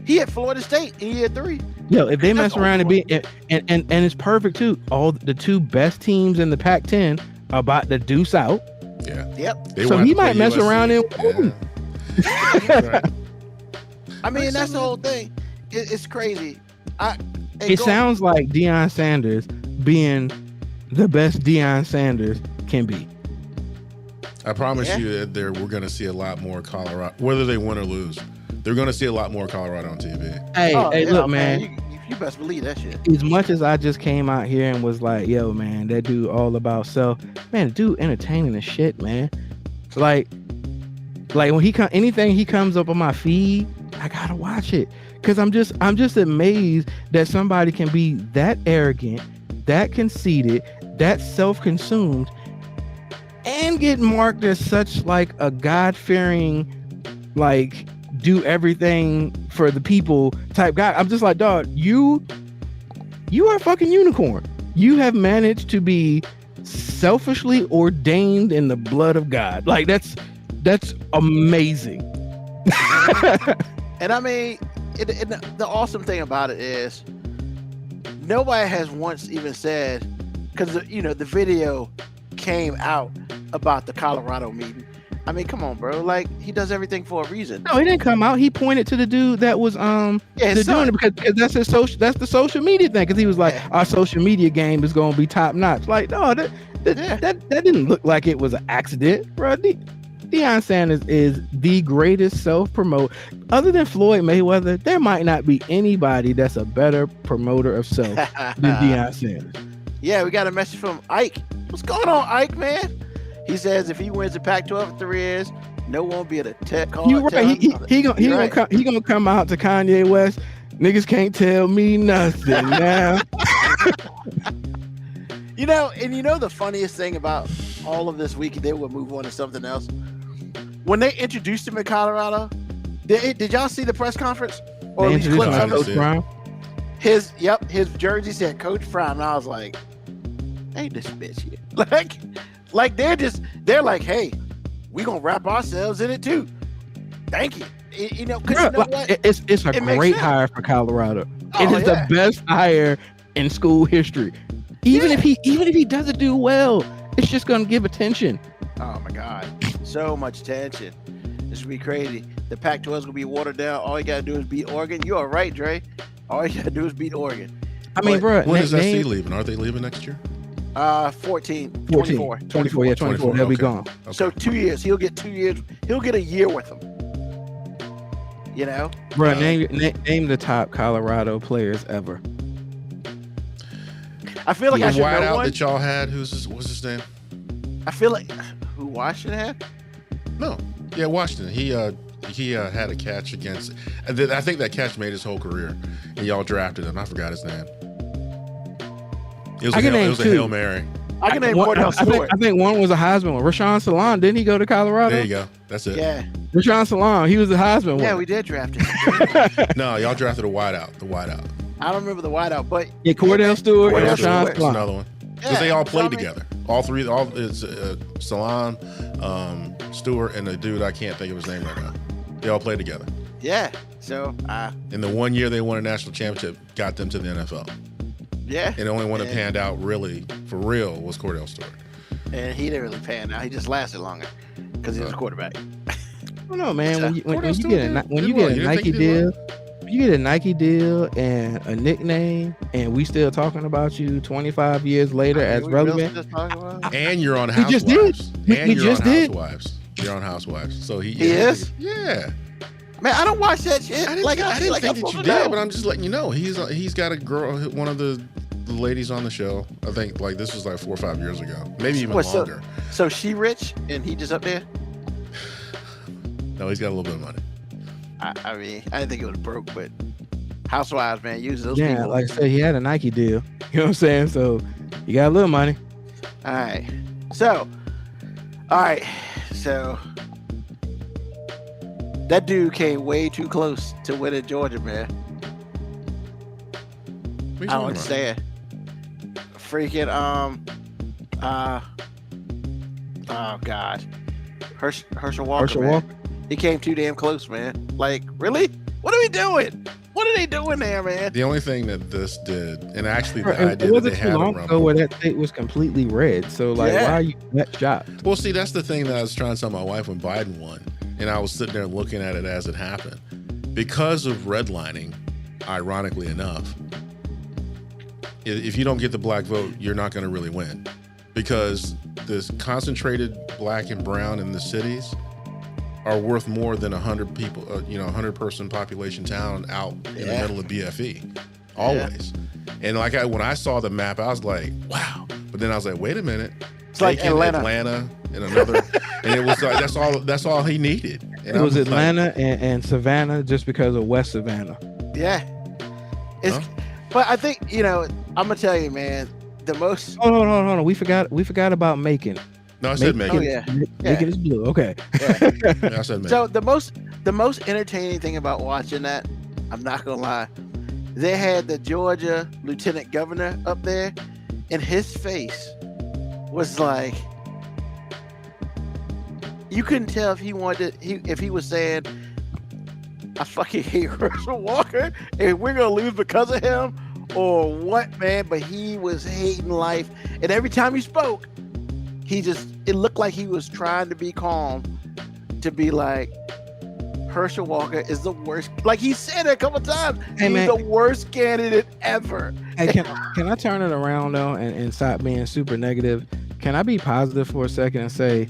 He at Florida State in year 3. Yo, if they mess around and be and it's perfect too. All the 2 best teams in the Pac-10 are about to deuce out. Yeah. Yep. So he might mess around and win. Right. I mean, that's the whole thing. It's crazy. It sounds like Deion Sanders being the best Deion Sanders can be. I promise you that we're going to see a lot more Colorado, whether they win or lose. They're going to see a lot more Colorado on TV. Hey, look, man. You best believe that shit. As much as I just came out here and was like, yo, man, that dude all about self. Man, the dude entertaining as shit, man. Like when anything he comes up on my feed, I gotta watch it. Cause I'm just amazed that somebody can be that arrogant, that conceited, that self-consumed, and get marked as such like a God-fearing, like, do everything for the people type guy. I'm just like, dog, you are a fucking unicorn. You have managed to be selfishly ordained in the blood of God. Like, that's amazing. And I mean, the awesome thing about it is nobody has once even said, because the video came out about the Colorado meeting. I mean, come on, bro. Like, he does everything for a reason. No, he didn't come out. He pointed to the dude that was Yeah, his doing son. it because that's his social. That's the social media thing. Because he was like, Yeah. our social media game is going to be top notch. Like, no, that didn't look like it was an accident, bro. Deion Sanders is the greatest self-promote. Other than Floyd Mayweather, there might not be anybody that's a better promoter of self than Deion Sanders. Yeah, we got a message from Ike. What's going on, Ike, man? He says if he wins the Pac-12 in 3 years, no one will be able to call. You right? He gonna come out to Kanye West. Niggas can't tell me nothing now. You know the funniest thing about all of this week, and then we'll move on to something else. When they introduced him in Colorado, did y'all see the press conference? Or They at least introduced clips him of as it? Coach Brown. His jersey said Coach Prime, and I was like, ain't this bitch here? Like they're like, hey, we gonna wrap ourselves in it too. Thank you. You know, cause you know what? It's a It makes great sense. hire for Colorado. Oh, It is yeah. the best hire in school history. Even if he doesn't do well, it's just gonna give attention. Oh my God, so much tension. This will be crazy. The Pac-12 is gonna be watered down. All you gotta do is beat Oregon. You are right, Dre. All you gotta do is beat Oregon. I mean, bro, When is SC leaving? Aren't they leaving next year? 14, 24. 24, yeah, 24. They'll be okay. gone. Okay. So 2 years. He'll get 2 years. He'll get a year with them. You know? Bro, name the top Colorado players ever. I feel like I the should know wideout one. that y'all had, what's his name? I feel like who Washington had? No, yeah, Washington. He had a catch against. I think that catch made his whole career, and y'all drafted him. I forgot his name. It was a Hail Mary. I can name One- Cordell Stewart. I think one was a Heisman one. Rashawn Salam, didn't he go to Colorado? There you go. That's it. Yeah. Rashawn Salam, he was the Heisman Yeah, one. we did draft him. No, y'all drafted a wideout. The wideout. I don't remember the wideout, but Yeah, Cordell Stewart and Cordell Rashawn Stewart. That's Salam. another one. Because yeah, they all so played I mean, together. All three. It's Salam, Stewart, and the dude I can't think of his name right now. They all played together. Yeah. So In the 1 year they won a national championship, got them to the NFL. yeah. And the only one that And- panned out really for real was Cordell Stewart. And he didn't really pan out. He just lasted longer because he was a quarterback. I don't know, man. When you Cordell Stewart get a did well. Nike You didn't think he deal, did you get a Nike deal and a nickname, and we still talking about you 25 years later as relevant. And you're on He just did. Housewives. He And you're just on did. Housewives. You're on Housewives. So he is? Yeah. Man, I don't watch that shit. I didn't think that you did, but I'm just letting you know. He's got a girl, one of the ladies on the show. I think like this was like 4 or 5 years ago, maybe even longer. So she rich and he just up there? No, he's got a little bit of money. I mean, I didn't think it was broke, but Housewives, man, use those Yeah, people. like I said, he had a Nike deal. You know what I'm saying? So you got a little money. All right. So that dude came way too close to winning Georgia, man. What are you I don't talking understand. Freaking oh God, Herschel Walker. Herschel man. Walker. He came too damn close, man. Like, really? What are we doing? What are they doing there, man? The only thing that this did, and actually Bro, the it idea that they wasn't too had a long ago rumble. where that state was completely red. So like, Yeah. why are you that shocked? Well, see, that's the thing that I was trying to tell my wife when Biden won, and I was sitting there looking at it as it happened. Because of redlining, ironically enough, if you don't get the black vote, you're not going to really win. Because this concentrated black and brown in the cities are worth more than 100 people, 100-person population town out in the middle of BFE, always. And like when I saw the map, I was like, wow. But then I was like, wait a minute. It's like Macon, Atlanta. and another, and it was like that's all he needed. And It was I like, Atlanta and Savannah just because of West Savannah. Yeah. It's, but I think I'm gonna tell you, man. The most. Oh, hold on. We forgot about Macon. No, I said Macon. Oh yeah. Macon is blue. Okay. Yeah. Yeah, I said Macon. So the most entertaining thing about watching that, I'm not gonna lie, they had the Georgia lieutenant governor up there, and his face was like, you couldn't tell if he wanted if he was saying, I fucking hate Herschel Walker and we're gonna lose because of him, or what, man. But he was hating life, and every time he spoke, it looked like he was trying to be calm, to be like, Herschel Walker is the worst. Like he said it a couple times. Hey, He's man. the worst candidate ever. Hey, can I turn it around though and stop being super negative? Can I be positive for a second and say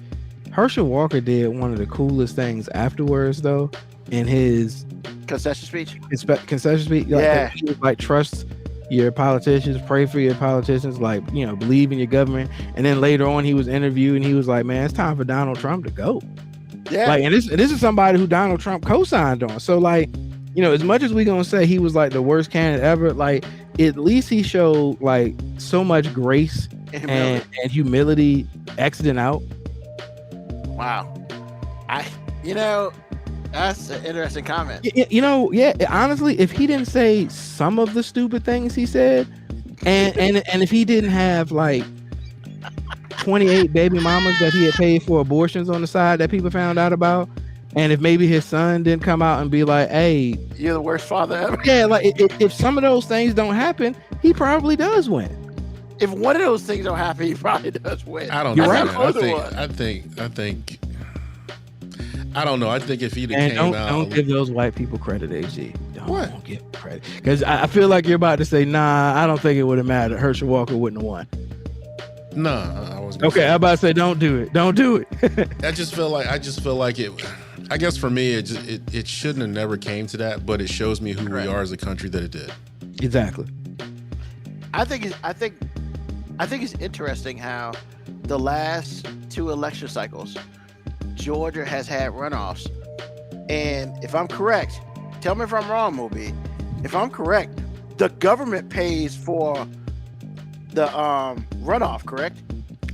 Herschel Walker did one of the coolest things afterwards though in his concession speech? Concession speech. Yeah. He was like, trust your politicians, pray for your politicians, like, you know, believe in your government. And then later on he was interviewed and he was like, man, it's time for Donald Trump to go. Yeah. Like, and this is somebody who Donald Trump co-signed on. So like, you know, as much as we gonna say he was like the worst candidate ever, like at least he showed like so much grace and humility exiting out. Wow. That's an interesting comment. You know, yeah, honestly, if he didn't say some of the stupid things he said, and if he didn't have like 28 baby mamas that he had paid for abortions on the side that people found out about, and if maybe his son didn't come out and be like, hey, you're the worst father ever. Yeah, like if some of those things don't happen, he probably does win. If one of those things don't happen, he probably does win. I don't You're know. right. I don't know. I think if he'd And came out, don't give those white people credit, AG. What? Don't give credit. Because I feel like you're about to say, nah, I don't think it would have mattered. Herschel Walker wouldn't have won. Nah, I was Okay, I'm about to say, don't do it. Don't do it. I just feel like it. I guess for me, it shouldn't have never came to that, but it shows me who we are as a country that it did. Exactly. I think it's interesting how the last 2 election cycles, Georgia has had runoffs, and if I'm correct, tell me if I'm wrong, MoeB. If I'm correct, the government pays for the runoff, correct?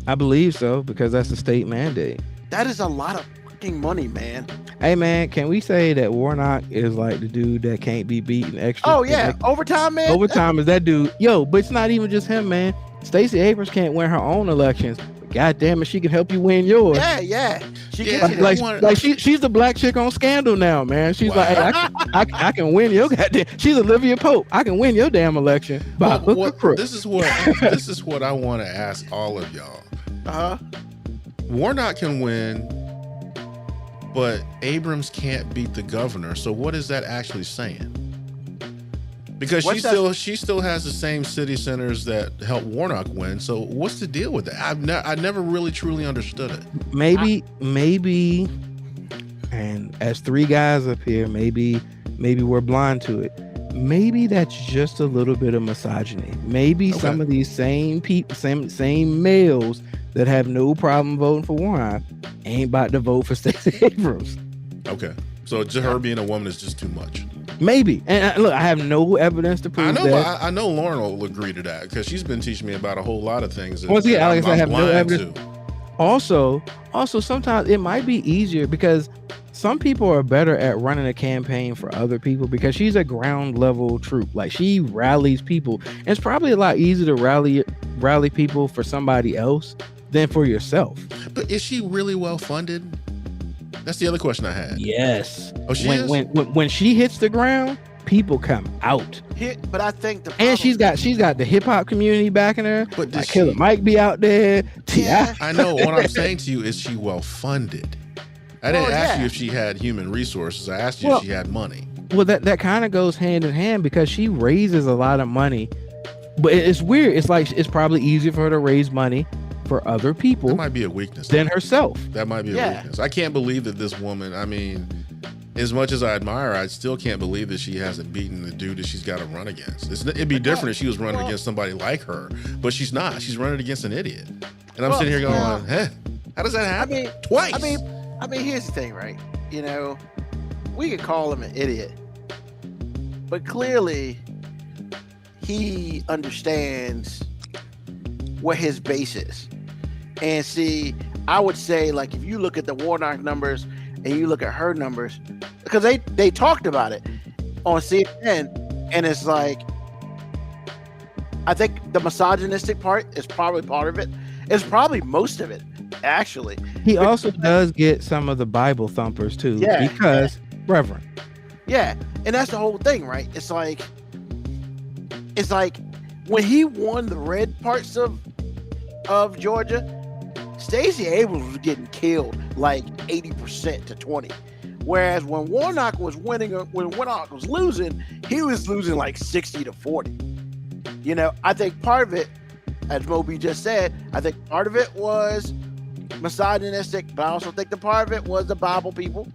I believe so, because that's a state mandate. That is a lot of fucking money, man. Hey, man, can we say that Warnock is like the dude that can't be beaten extra? Oh, yeah. Overtime, man. Overtime is that dude. Yo, but it's not even just him, man. Stacey Abrams can't win her own elections. But God damn it, she can help you win yours. Yeah. She's the black chick on Scandal now, man. She's like, hey, I can win your goddamn. She's Olivia Pope. I can win your damn election. This is what I want to ask all of y'all. Warnock can win, but Abrams can't beat the governor. So what is that actually saying? Because she still has the same city centers that helped Warnock win. So what's the deal with that? I never really truly understood it. Maybe, and as 3 guys up here, maybe we're blind to it. Maybe that's just a little bit of misogyny. Maybe some of these same people, same males that have no problem voting for Warnock ain't about to vote for Stacey Abrams. Okay, so just her being a woman is just too much. Maybe, and look, I have no evidence to prove that. I know Lauren will agree to that because she's been teaching me about a whole lot of things. Once again, Alex, I have no evidence. Also, sometimes it might be easier because some people are better at running a campaign for other people because she's a ground level troop. Like she rallies people. And it's probably a lot easier to rally people for somebody else than for yourself. But is she really well funded? That's the other question I had. Yes. Oh, she is? When she hits the ground, people come out. But I think and she's got the hip hop community backing her. But like Killer Mike be out there. Yeah. I know. What I'm saying to you is she well funded. I didn't ask you if she had human resources. I asked you if she had money. Well, that kind of goes hand in hand because she raises a lot of money. But it's weird. It's like it's probably easier for her to raise money for other people. That might be a weakness. Than herself. That might be a weakness. I can't believe that this woman, I mean, as much as I admire her, I still can't believe that she hasn't beaten the dude that she's got to run against. It'd be different if she was running against somebody like her, but she's not. She's running against an idiot. And I'm sitting here going, how does that happen? Twice. I mean, here's the thing, right? You know, we could call him an idiot, but clearly he understands what his base is. And see, I would say, like, if you look at the Warnock numbers and you look at her numbers, because they talked about it on CNN, and it's like, I think the misogynistic part is probably part of it. It's probably most of it, actually. He also does get some of the Bible thumpers too, because Reverend. Yeah, and that's the whole thing, right? It's like when he won the red parts of Georgia, Stacey Abrams was getting killed like 80% to 20. Whereas when Warnock was winning, when Warnock was losing, he was losing like 60 to 40. You know, I think part of it, as MoeB just said, I think part of it was misogynistic, but I also think the part of it was the Bible people.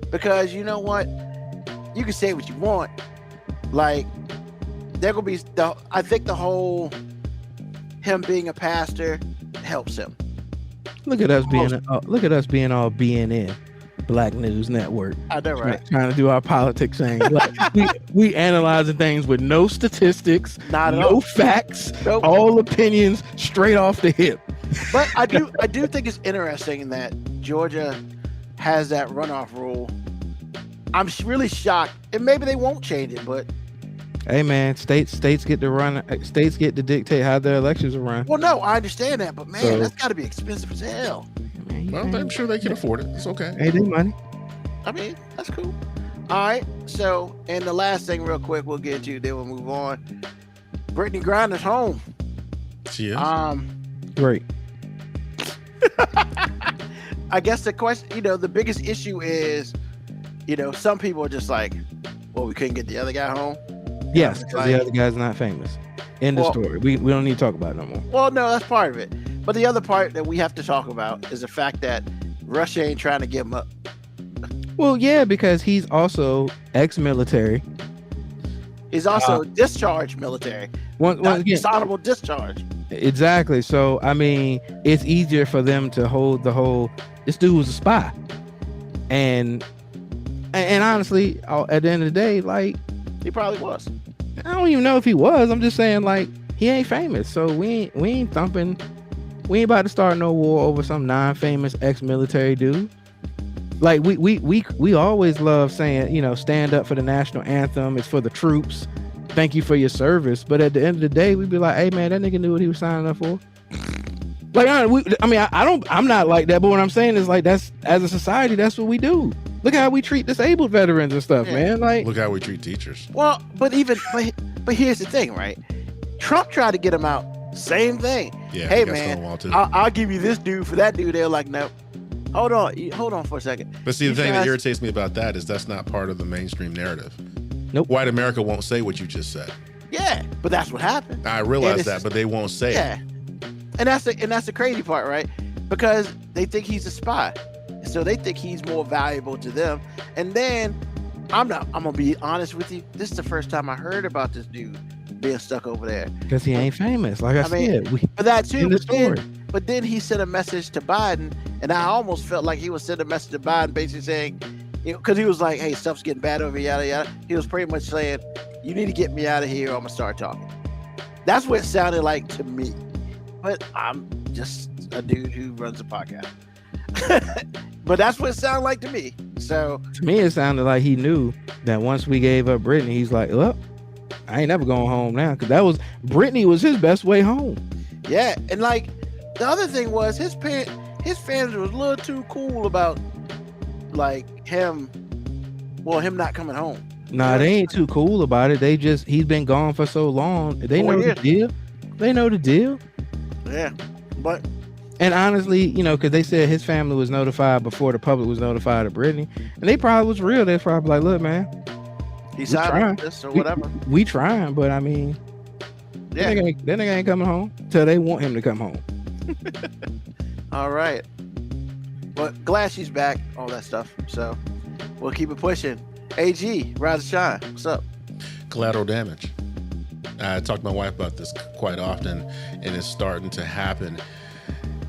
Because you know what? You can say what you want. Like, there gonna be I think the whole him being a pastor helps him. Look at us being all BNN, Black News Network. I know, right? Trying to do our politics thing. Like, we analyzing things with no statistics, no facts, nope. All opinions straight off the hip. But I do think it's interesting that Georgia has that runoff rule. I'm really shocked, and maybe they won't change it, but hey man, states get to run. States get to dictate how their elections are run. Well, no, I understand that, but man, that's got to be expensive as hell. Man, well, I'm sure they can afford it. It's okay. Hey, they money. I mean, that's cool. All right. So, and the last thing, real quick, we'll get to, then we'll move on. Brittany Griner's home. She is. Great. I guess the question, the biggest issue is, some people are just like, well, we couldn't get the other guy home. Yes, because the other guy's not famous. End of story. We don't need to talk about it no more. Well, no, that's part of it. But the other part that we have to talk about is the fact that Russia ain't trying to give him up. Well, yeah, because he's also ex-military. He's also discharged military. Once again, dishonorable discharge. Exactly. So, I mean, it's easier for them to hold the whole, this dude was a spy. And honestly, at the end of the day, like, he probably was. I don't even know if he was. I'm just saying, like, he ain't famous. So we ain't thumping. We ain't about to start no war over some non-famous ex-military dude. Like, we always love saying, stand up for the national anthem. It's for the troops. Thank you for your service. But at the end of the day, we'd be like, hey man, that nigga knew what he was signing up for. Like, I'm not like that. But what I'm saying is, like, that's, as a society, that's what we do. Look how we treat disabled veterans and stuff, man. Like, look how we treat teachers. Well, but here's the thing, right? Trump tried to get him out. Same thing. Yeah. Hey man, I'll give you this dude for that dude. They're like, no. Hold on for a second. But see, the thing that irritates me about that is that's not part of the mainstream narrative. Nope. White America won't say what you just said. Yeah, but that's what happened. I realize that, but they won't say it. And that's the crazy part, right? Because they think he's a spy. So they think he's more valuable to them. And then I'm gonna be honest with you. This is the first time I heard about this dude being stuck over there. Because he ain't famous. Like I said. But that too. But then he sent a message to Biden, and I almost felt like he was sending a message to Biden basically saying, because he was like, hey, stuff's getting bad over here, yada yada. He was pretty much saying, you need to get me out of here or I'm gonna start talking. That's what it sounded like to me. But I'm just a dude who runs a podcast. But that's what it sounded like to me. So to me, it sounded like he knew that once we gave up Brittany, he's like, well, I ain't never going home now, because Brittany was his best way home. Yeah, and like the other thing was his fans was a little too cool about like him not coming home. Nah, they ain't too cool about it. He's been gone for so long. They know the deal. They know the deal. Yeah, but. And honestly, because they said his family was notified before the public was notified of Brittany, and they probably was real. They're probably like, look, man, he's out this or whatever. We trying, but I mean, that nigga ain't coming home till they want him to come home. All right. But glad she's back, all that stuff. So we'll keep it pushing. AG, rise and shine. What's up? Collateral damage. I talk to my wife about this quite often, and it's starting to happen.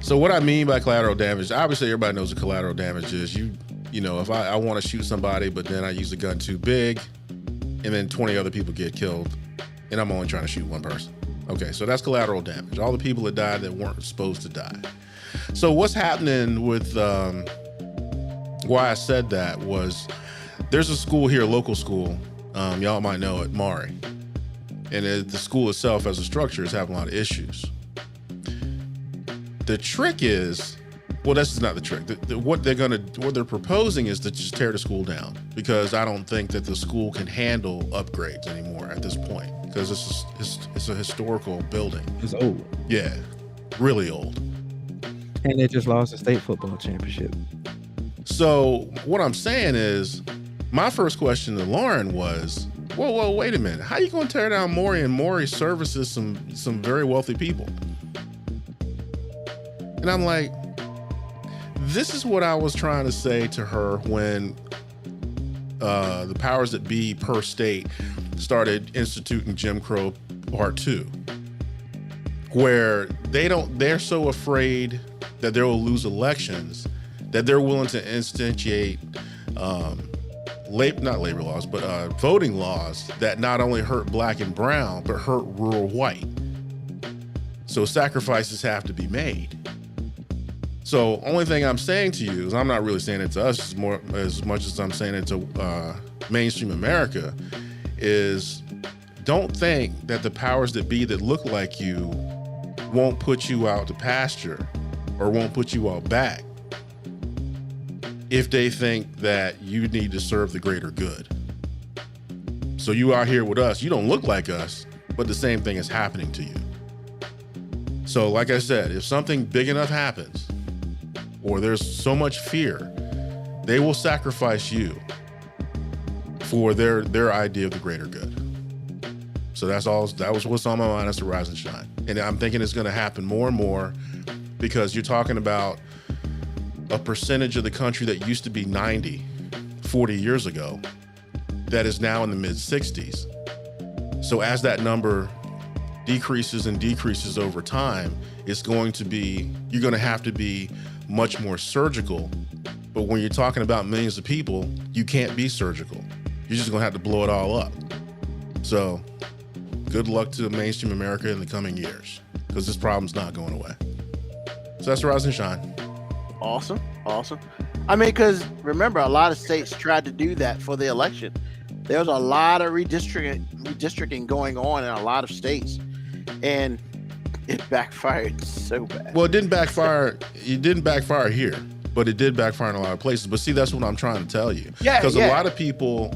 So what I mean by collateral damage, obviously everybody knows what collateral damage is. If I want to shoot somebody, but then I use a gun too big, and then 20 other people get killed, and I'm only trying to shoot one person. Okay, so that's collateral damage. All the people that died that weren't supposed to die. So what's happening with, why I said that was, there's a school here, a local school, y'all might know it, Maury. And the school itself as a structure is having a lot of issues. The trick is, well, this is not the trick. What they're proposing is to just tear the school down, because I don't think that the school can handle upgrades anymore at this point, because it's a historical building. It's old. Yeah, really old. And they just lost the state football championship. So what I'm saying is, my first question to Lauren was, whoa, wait a minute. How are you going to tear down MoeB, and MoeB services some very wealthy people? And I'm like, this is what I was trying to say to her when the powers that be per state started instituting Jim Crow Part 2, where they're so afraid that they will lose elections that they're willing to instantiate not labor laws, but voting laws that not only hurt black and brown, but hurt rural white. So sacrifices have to be made. So only thing I'm saying to you is, I'm not really saying it to us as much as I'm saying it to mainstream America, is don't think that the powers that be that look like you won't put you out to pasture or won't put you out back if they think that you need to serve the greater good. So you out here with us, you don't look like us, but the same thing is happening to you. So like I said, if something big enough happens, or there's so much fear, they will sacrifice you for their idea of the greater good. So that was what's on my mind as to Rise and Shine. And I'm thinking it's gonna happen more and more, because you're talking about a percentage of the country that used to be 90 40 years ago that is now in the mid 60s. So as that number decreases and decreases over time, you're going to have to be much more surgical. But when you're talking about millions of people, you can't be surgical. You're just gonna have to blow it all up. So good luck to mainstream America in the coming years, because this problem's not going away. So that's Rise and Shine. Awesome. I mean, because remember, a lot of states tried to do that for the election. There was a lot of redistricting going on in a lot of states, and it backfired so bad. Well, it didn't backfire. It didn't backfire here, but it did backfire in a lot of places. But see, that's what I'm trying to tell you. Yeah. Because a lot of people,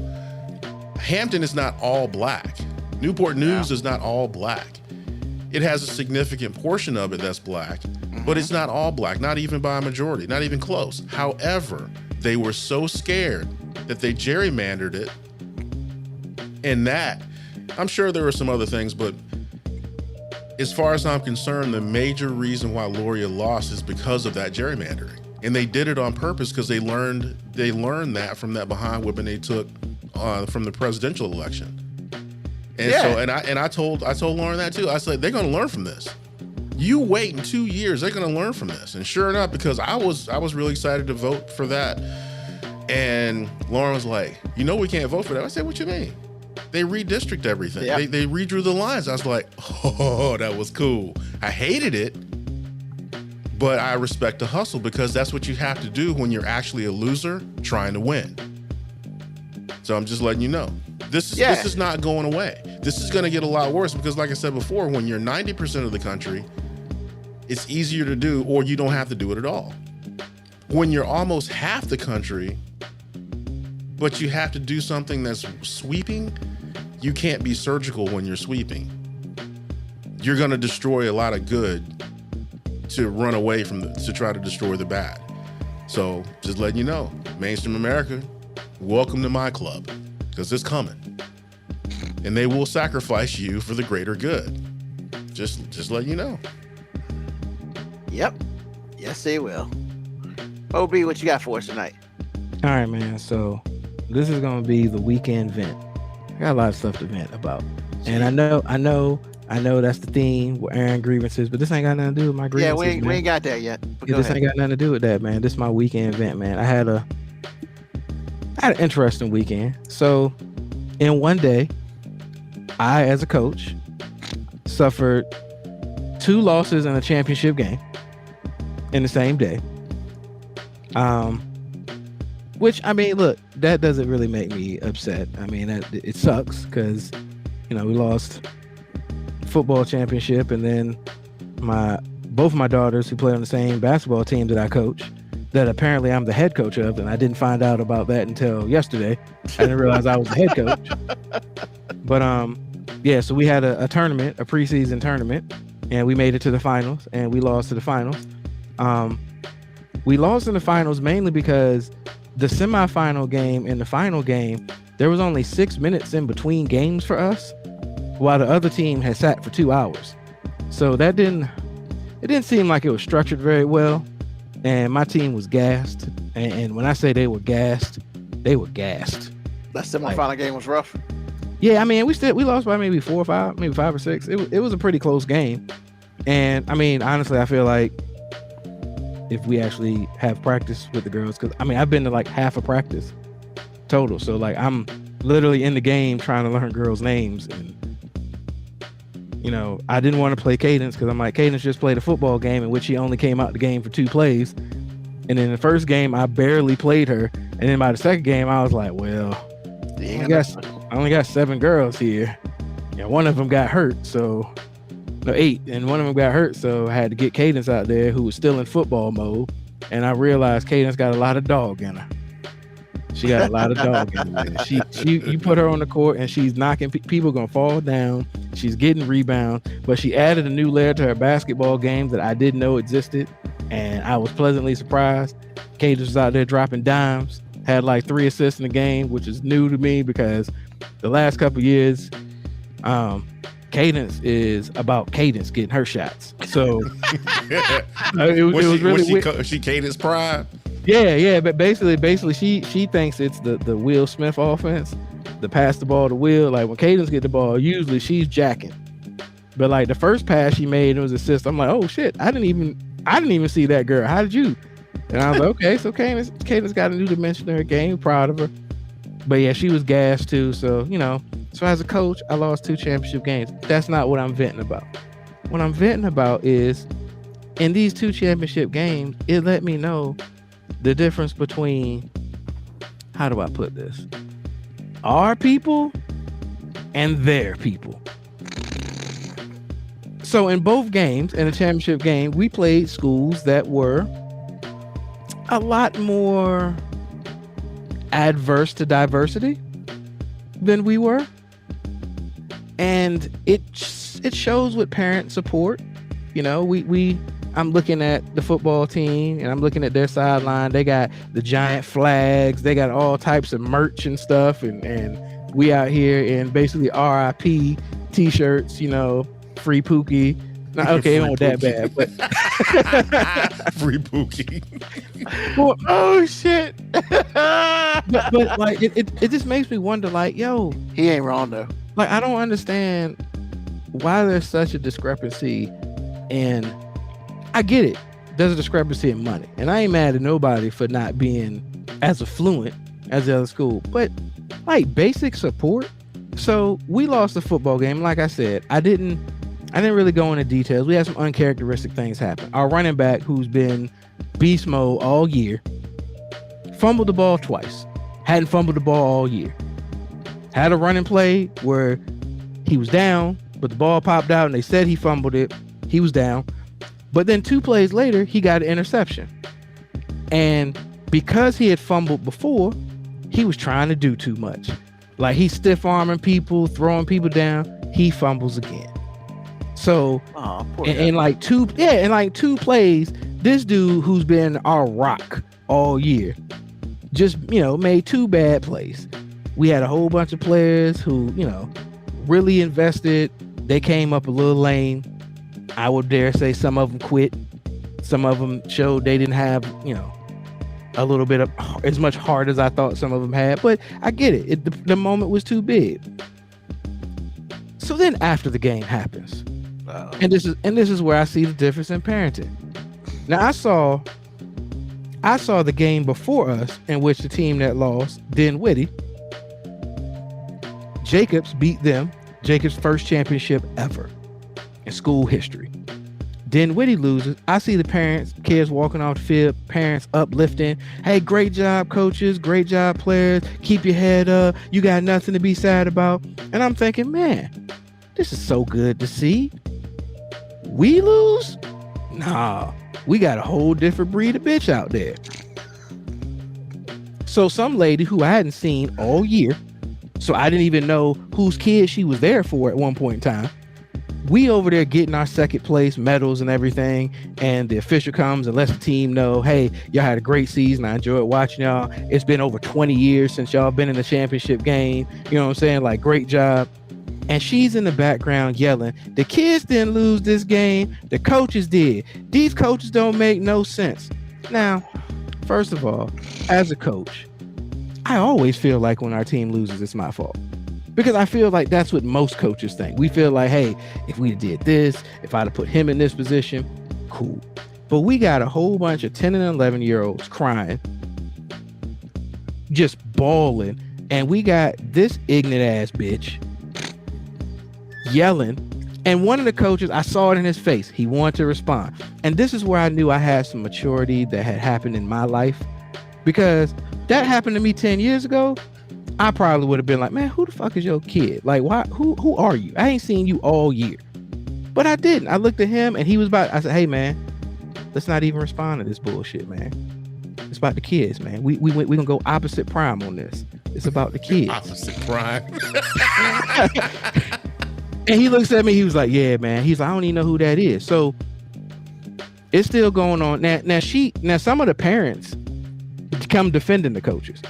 Hampton is not all black. Newport News is not all black. It has a significant portion of it that's black, but it's not all black, not even by a majority, not even close. However, they were so scared that they gerrymandered it. And that, I'm sure there were some other things, but as far as I'm concerned, the major reason why Loria lost is because of that gerrymandering. And they did it on purpose because they learned that from that behind whipping they took from the presidential election. And so, and I told Lauren that too. I said, they're going to learn from this. You wait in 2 years, they're going to learn from this. And sure enough, because I was really excited to vote for that. And Lauren was like, we can't vote for that. I said, what you mean? They redistrict everything. Yeah. They redrew the lines. I was like, oh, that was cool. I hated it, but I respect the hustle, because that's what you have to do when you're actually a loser trying to win. So I'm just letting you know. This is not going away. This is going to get a lot worse, because like I said before, when you're 90% of the country, it's easier to do, or you don't have to do it at all. When you're almost half the country, but you have to do something that's sweeping, you can't be surgical when you're sweeping. You're going to destroy a lot of good to run away from to try to destroy the bad. So just letting you know, mainstream America, welcome to my club, because it's coming. And they will sacrifice you for the greater good. Just let you know. Yep. Yes, they will. MoeB, what you got for us tonight? All right, man. So this is gonna be the weekend vent. I got a lot of stuff to vent about, and I know that's the theme. We're airing grievances, but this ain't got nothing to do with my grievances. Yeah, we ain't got that yet. This ain't got nothing to do with that, man. This is my weekend vent, man. I had an interesting weekend. So in one day, I, as a coach, suffered 2 losses in a championship game in the same day. Which, I mean, look, that doesn't really make me upset. I mean, it sucks because, we lost football championship, and then both my daughters who play on the same basketball team that I coach, that apparently I'm the head coach of, and I didn't find out about that until yesterday. I didn't realize I was the head coach. But so we had a tournament, a preseason tournament, and we made it to the finals, and we lost to the finals. We lost in the finals mainly because the semifinal game and the final game, there was only 6 minutes in between games for us, while the other team had sat for 2 hours. So it didn't seem like it was structured very well, and my team was gassed. And when I say they were gassed, they were gassed. That semifinal game was rough. Yeah, I mean, we lost by maybe 4 or 5, maybe 5 or 6. It was a pretty close game. And I mean, honestly, I feel like if we actually have practice with the girls, because I mean, I've been to like half a practice total. So like I'm literally in the game trying to learn girls' names. And you know, I didn't want to play Cadence because I'm like, Cadence just played a football game in which she only came out the game for 2 plays. And in the first game, I barely played her. And then by the second game, I was like, well, I only got 7 girls here. And one of them got hurt. So, no, 8. And one of them got hurt. So I had to get Cadence out there, who was still in football mode. And I realized Cadence got a lot of dog in her. She got a lot of dog in her. You put her on the court and she's knocking people gonna fall down. She's getting rebounds, but she added a new layer to her basketball game that I didn't know existed. And I was pleasantly surprised. Cadence was out there dropping dimes, had like 3 assists in the game, which is new to me because the last couple of years, Cadence is about Cadence getting her shots. So was she Cadence Pride? Yeah, but basically she thinks it's the Will Smith offense, the pass the ball to Will. Like when Cadence get the ball, usually she's jacking. But like the first pass she made, it was assist. I'm like, oh shit, I didn't even see that girl. How did you? And I was like, okay, so Cadence got a new dimension in her game. Proud of her. But yeah, she was gassed too. So, you know, so as a coach, I lost 2 championship games. That's not what I'm venting about. What I'm venting about is in these 2 championship games, it let me know the difference between, how do I put this? Our people and their people. So in both games, in the championship game, we played schools that were a lot more adverse to diversity than we were. And it shows with parent support. You know, I'm looking at the football team and I'm looking at their sideline. They got the giant flags. They got all types of merch and stuff. And we out here in basically R.I.P. t-shirts, you know, free Pooky. Not okay, it wasn't that bad, but free Pooky. Well, oh shit. but like it just makes me wonder, like, yo, he ain't wrong though. Like, I don't understand why there's such a discrepancy. And I get it. There's a discrepancy in money. And I ain't mad at nobody for not being as affluent as the other school. But like basic support. So we lost the football game. Like I said, I didn't really go into details. We had some uncharacteristic things happen. Our running back, who's been beast mode all year, fumbled the ball twice. Hadn't fumbled the ball all year. Had a running play where he was down, but the ball popped out and they said he fumbled it. He was down. But then 2 plays later, he got an interception. And because he had fumbled before, he was trying to do too much. Like he's stiff arming people, throwing people down. He fumbles again. So in like 2 plays, this dude who's been our rock all year just, you know, made 2 bad plays. We had a whole bunch of players who, you know, really invested. They came up a little lame. I would dare say some of them quit. Some of them showed they didn't have, you know, a little bit of as much heart as I thought some of them had. But I get it. The moment was too big. So then after the game happens, and this is where I see the difference in parenting. Now I saw the game before us in which the team that lost, Dinwiddie, Jacobs beat them. Jacobs' first championship ever in school history. Dinwiddie loses. I see the parents, kids walking off the field, parents uplifting. Hey, great job, coaches. Great job, players. Keep your head up. You got nothing to be sad about. And I'm thinking, man, this is so good to see. We lose? Nah, we got a whole different breed of bitch out there. So some lady who I hadn't seen all year, so I didn't even know whose kid she was there for at one point in time, we over there getting our second place medals and everything, and the official comes and lets the team know, hey, y'all had a great season. I enjoyed watching y'all. It's been over 20 years since y'all been in the championship game. You know what I'm saying? Like, great job. And she's in the background yelling, the kids didn't lose this game, the coaches did. These coaches don't make no sense. Now, first of all, as a coach, I always feel like when our team loses, it's my fault. Because I feel like that's what most coaches think. We feel like, hey, if we did this, if I'd have put him in this position, cool. But we got a whole bunch of 10 and 11-year-olds crying, just bawling, and we got this ignorant ass bitch yelling. And one of the coaches, I saw it in his face. He wanted to respond. And this is where I knew I had some maturity that had happened in my life. Because that happened to me 10 years ago. I probably would have been like, man, who the fuck is your kid? Like, why? Who are you? I ain't seen you all year. But I didn't. I looked at him and he was I said, hey, man, let's not even respond to this bullshit, man. It's about the kids, man. We gonna go opposite prime on this. It's about the kids. Opposite prime. And he looks at me, he was like, yeah, man. He's like, I don't even know who that is. So it's still going on. Now some of the parents come defending the coaches.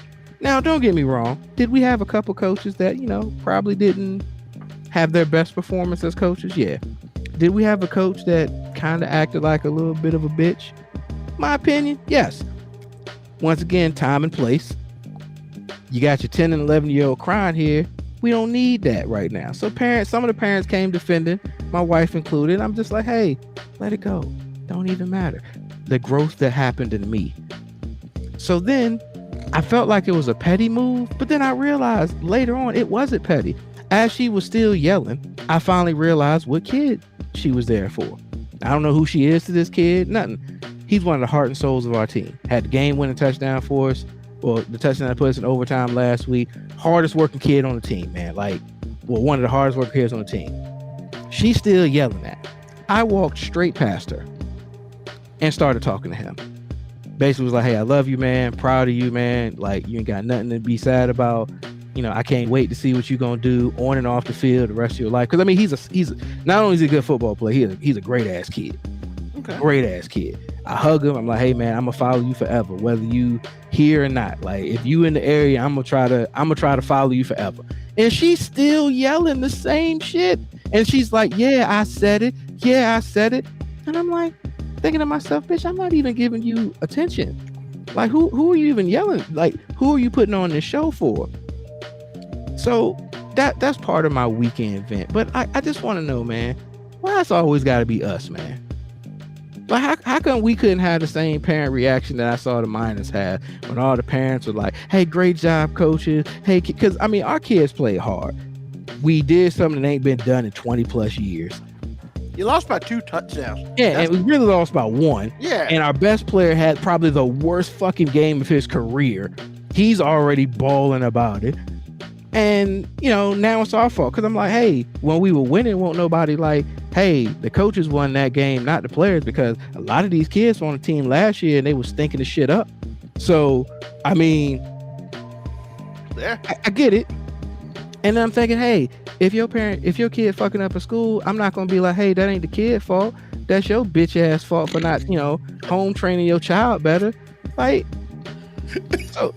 Now, don't get me wrong. Did we have a couple coaches that, probably didn't have their best performance as coaches? Yeah. Did we have a coach that kind of acted like a little bit of a bitch? My opinion, yes. Once again, time and place. You got your 10 and 11-year-old crying here. We don't need that right now. So some of the parents came defending, my wife included. I'm just like, hey, let it go. Don't even matter. The growth that happened in me. So then I felt like it was a petty move, but then I realized later on it wasn't petty. As she was still yelling, I finally realized what kid she was there for. I don't know who she is to this kid, nothing. He's one of the heart and souls of our team. Had the game-winning touchdown for us. Well, the touchdown that put us in overtime last week. Hardest working kid on the team, man. One of the hardest working kids on the team. She's still yelling at. I walked straight past her and started talking to him. Basically was like, hey, I love you, man. Proud of you, man. Like, you ain't got nothing to be sad about. I can't wait to see what you're going to do on and off the field the rest of your life. Because, I mean, he's not only is he a good football player, he's a great-ass kid. Okay. Great-ass kid. I hug him. I'm like, hey, man, I'm going to follow you forever, whether you here or not. Like, if you in the area, I'm going to try to follow you forever. And she's still yelling the same shit. And she's like, yeah, I said it. Yeah, I said it. And I'm like, thinking to myself, bitch, I'm not even giving you attention. Like, who are you even yelling? Like, who are you putting on this show for? So that's part of my weekend event. But I just want to know, man, why it's always got to be us, man? Like, how come we couldn't have the same parent reaction that I saw the Miners have when all the parents were like, hey, great job, coaches. Hey, because, I mean, our kids played hard. We did something that ain't been done in 20 plus years. You lost by 2 touchdowns. Yeah, and we really lost by 1. Yeah. And our best player had probably the worst fucking game of his career. He's already bawling about it. And, now it's our fault. Because I'm like, hey, when we were winning, won't nobody like, hey, the coaches won that game, not the players. Because a lot of these kids were on the team last year and they was stinking the shit up. So, I mean, yeah. I get it. And then I'm thinking, hey, if your kid fucking up at school, I'm not going to be like, hey, that ain't the kid's fault. That's your bitch ass fault for not, home training your child better. Like, so,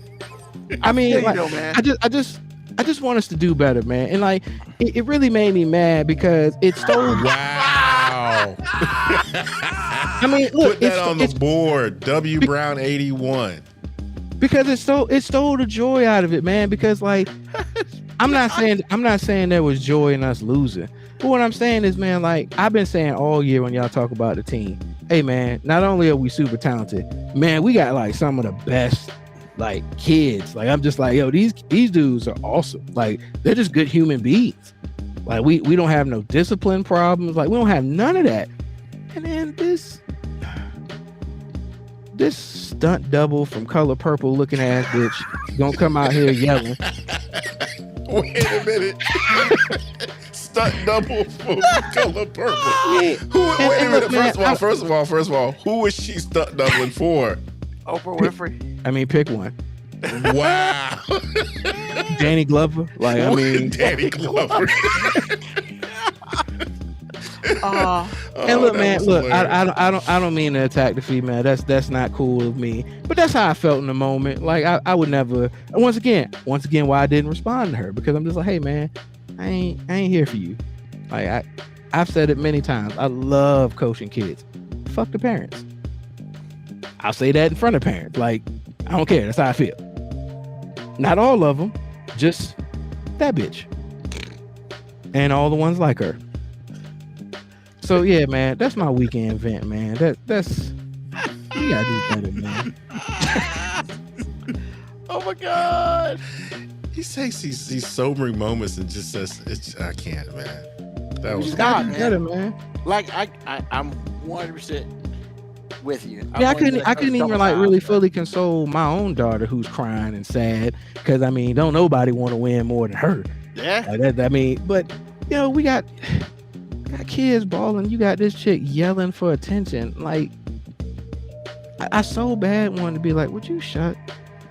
I mean, like, man. I just want us to do better, man. And like, it really made me mad because it stole. Wow. I mean, look, put that on the board. W Brown 81. Because it stole the joy out of it, man. Because like, I'm not saying there was joy in us losing. But what I'm saying is, man, like I've been saying all year when y'all talk about the team, hey man, not only are we super talented, man, we got like some of the best like kids. Like I'm just like, yo, these dudes are awesome. Like they're just good human beings. Like we don't have no discipline problems. Like we don't have none of that. And then this stunt double from Color Purple looking ass bitch gonna come out here yelling. Wait a minute. Stunt double from Color Purple. Yeah. Wait a minute. First of all, who is she stunt doubling for? Oprah Winfrey. I mean, pick one. Wow. Danny Glover. Like, I mean, Danny Glover. And look, that man, was look, hilarious. I don't mean to attack the female. That's not cool of me. But that's how I felt in the moment. Like I would never. And once again, why I didn't respond to her, because I'm just like, hey, man, I ain't here for you. Like I've said it many times. I love coaching kids. Fuck the parents. I'll say that in front of parents. Like, I don't care. That's how I feel. Not all of them, just that bitch. And all the ones like her. So yeah, man, that's my weekend vent, man. That's you gotta do better, man. Oh my God. He takes these sobering moments and just says, I can't, man. That You was just gotta Nah, do better, man. Like I'm 100% with you. Yeah, I couldn't even like really fully console my own daughter who's crying and sad, because I mean, don't nobody want to win more than her. Yeah. Like that, I mean, but you know, we got kids balling. You got this chick yelling for attention. Like, I so bad wanted to be like, would you shut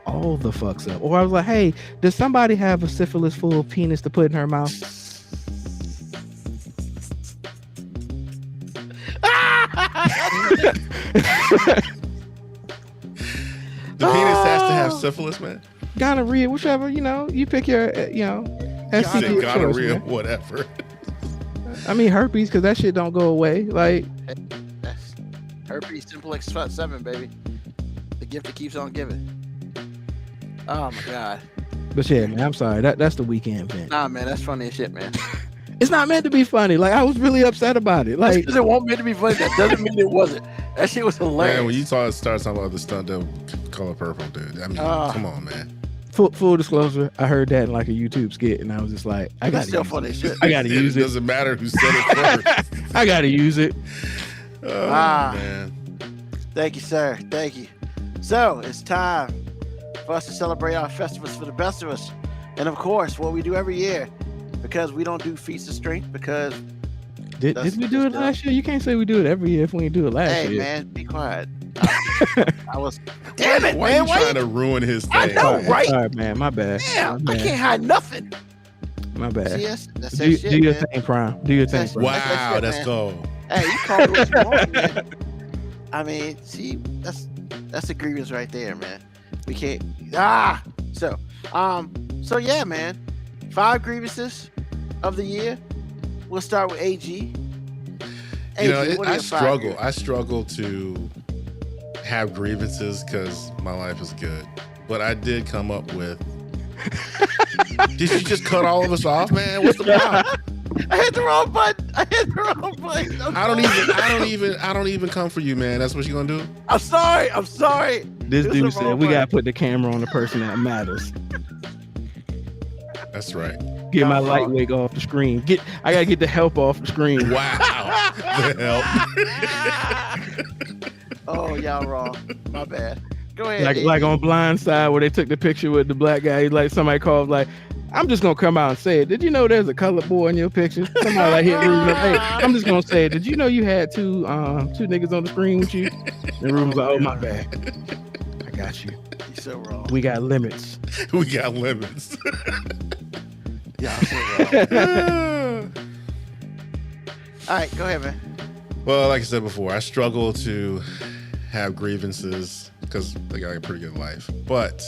all the fucks up? Or I was like, hey, does somebody have a syphilis full penis to put in her mouth? the penis has to have syphilis, man. Gonorrhea, whichever, you know, you pick your, STD Say of choice, gonorrhea, man. whatever. I mean, herpes, because that shit don't go away. Like, That's herpes simplex 7, baby. The gift that keeps on giving. Oh my God. but yeah, man, I'm sorry. That's the weekend thing. Nah, man, that's funny as shit, man. It's not meant to be funny. Like, I was really upset about it. Like, Because it won't meant to be funny. That doesn't mean it wasn't. That shit was hilarious. Man, when you start talking about the stunt of Color Purple, dude. I mean, come on, man. full disclosure, I heard that in like a YouTube skit, and I was just like, I That's gotta still use funny it. as shit. I gotta use It it. doesn't matter who said it first. I gotta use it. Oh, man. Thank you, sir. Thank you. So it's time for us to celebrate our Festivus for the best of us. And of course, what we do every year, because we don't do feats of strength, because Did we do it last year? You can't say we do it every year if we didn't do it last hey year. man, be quiet. I was damn it, Why man. are you trying to ruin his thing? I know, right? Sorry, man. My bad. Damn, My I bad. can't hide nothing. My bad. See, that's Do, that shit, do your man. thing, Prime. Do your thing, That's- Prime. Wow, That's that shit, let's man. go. Hey, you call it what you want, man. I mean, see, that's a grievance right there, man. We can't. So yeah, man. 5 grievances of the year. We'll start with AG. You know, AG, what are I your 5 struggle. grievances? I struggle to have grievances because my life is good. But I did come up with. Did you just cut all of us off, man? What's the problem? I hit the wrong button. I I don't even come for you, man. That's what you gonna do? I'm sorry. This This dude is the said wrong we button. gotta put the camera on the person that matters. That's right. Get my Y'all light wrong. wig off the screen. I gotta get the help off the screen. Wow. The help. Oh, y'all wrong. My bad. Go ahead. Like AG. on Blind Side where they took the picture with the black guy. Like somebody called, like, I'm just gonna come out and say it. Did you know there's a colored boy in your picture? Somebody like hit Ruben up. Hey, I'm just gonna say it. Did you know you had two niggas on the screen with you? And Ruben's like, oh my bad. I got you. You're so wrong. We got limits. We got limits. Y'all so wrong. All right, go ahead, man. Well, like I said before, I struggle to have grievances because I got a pretty good life. But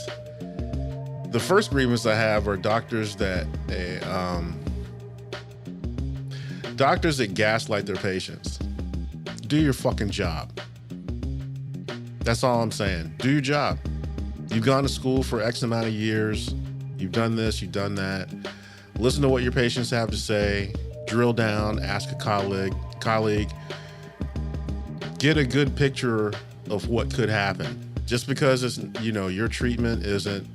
the first grievance I have are doctors that gaslight their patients. Do your fucking job. That's all I'm saying. Do your job. You've gone to school for X amount of years. You've done this, you've done that. Listen to what your patients have to say. Drill down, ask a colleague. Get a good picture of what could happen. Just because it's, your treatment isn't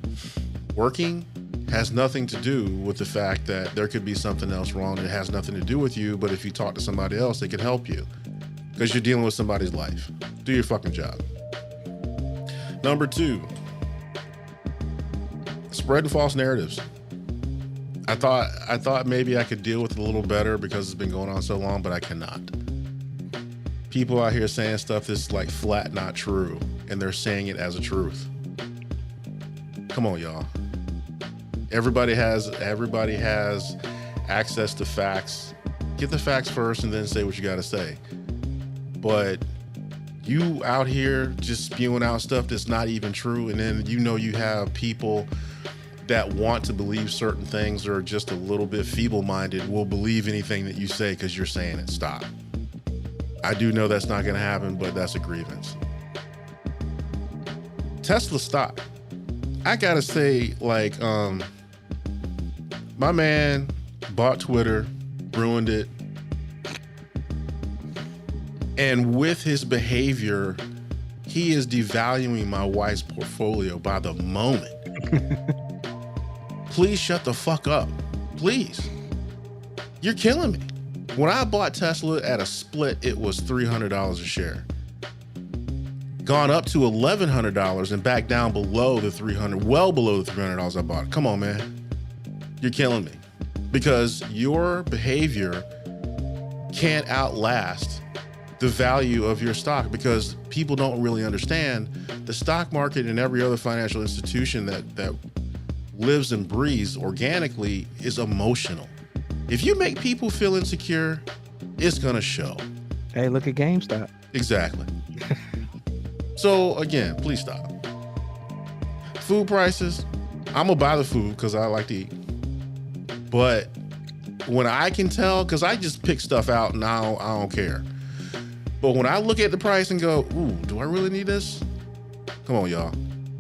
working has nothing to do with the fact that there could be something else wrong. It has nothing to do with you, but if you talk to somebody else, they can help you because you're dealing with somebody's life. Do your fucking job. Number 2, spreading false narratives. I thought maybe I could deal with it a little better because it's been going on so long, but I cannot. People out here saying stuff that's like flat not true, and they're saying it as a truth. Come on, y'all. Everybody has access to facts. Get the facts first and then say what you got to say. But you out here just spewing out stuff that's not even true, and then you have people that want to believe certain things or are just a little bit feeble-minded will believe anything that you say because you're saying it. Stop. I do know that's not going to happen, but that's a grievance. Tesla stock. I gotta say, like, my man bought Twitter, ruined it, and with his behavior, he is devaluing my wife's portfolio by the moment. Please shut the fuck up. Please. You're killing me. When I bought Tesla at a split, it was $300 a share. Gone up to $1,100 and back down below the $300, well below the $300 I bought it. Come on, man. You're killing me. Because your behavior can't outlast the value of your stock, because people don't really understand the stock market and every other financial institution that lives and breathes organically is emotional. If you make people feel insecure, it's gonna show. Hey, look at GameStop. Exactly. So again, please stop. Food prices, I'm gonna buy the food because I like to eat. But when I can tell, because I just pick stuff out and I don't care. But when I look at the price and go, ooh, do I really need this? Come on, y'all.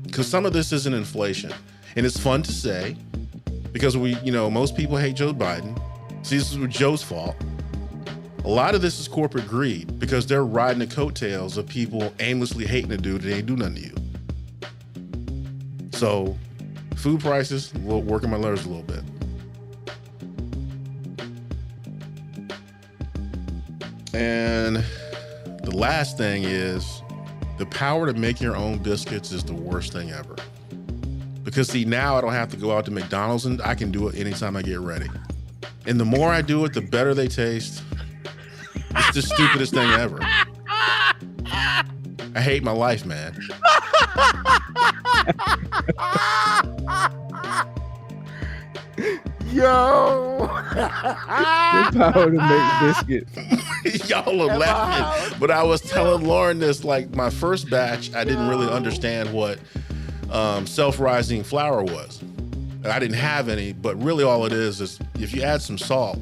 Because some of this isn't inflation. And it's fun to say because most people hate Joe Biden. See, this is Joe's fault. A lot of this is corporate greed because they're riding the coattails of people aimlessly hating a dude that ain't do nothing to you. So, food prices, working my nerves a little bit. And the last thing is the power to make your own biscuits is the worst thing ever. Because see, now I don't have to go out to McDonald's and I can do it anytime I get ready. And the more I do it, the better they taste. It's the stupidest thing ever. I hate my life, man. Yo! The power to make biscuits. Y'all are laughing. But I was telling Lauren this, like my first batch, I didn't really understand what self-rising flour was. I didn't have any, but really all it is if you add some salt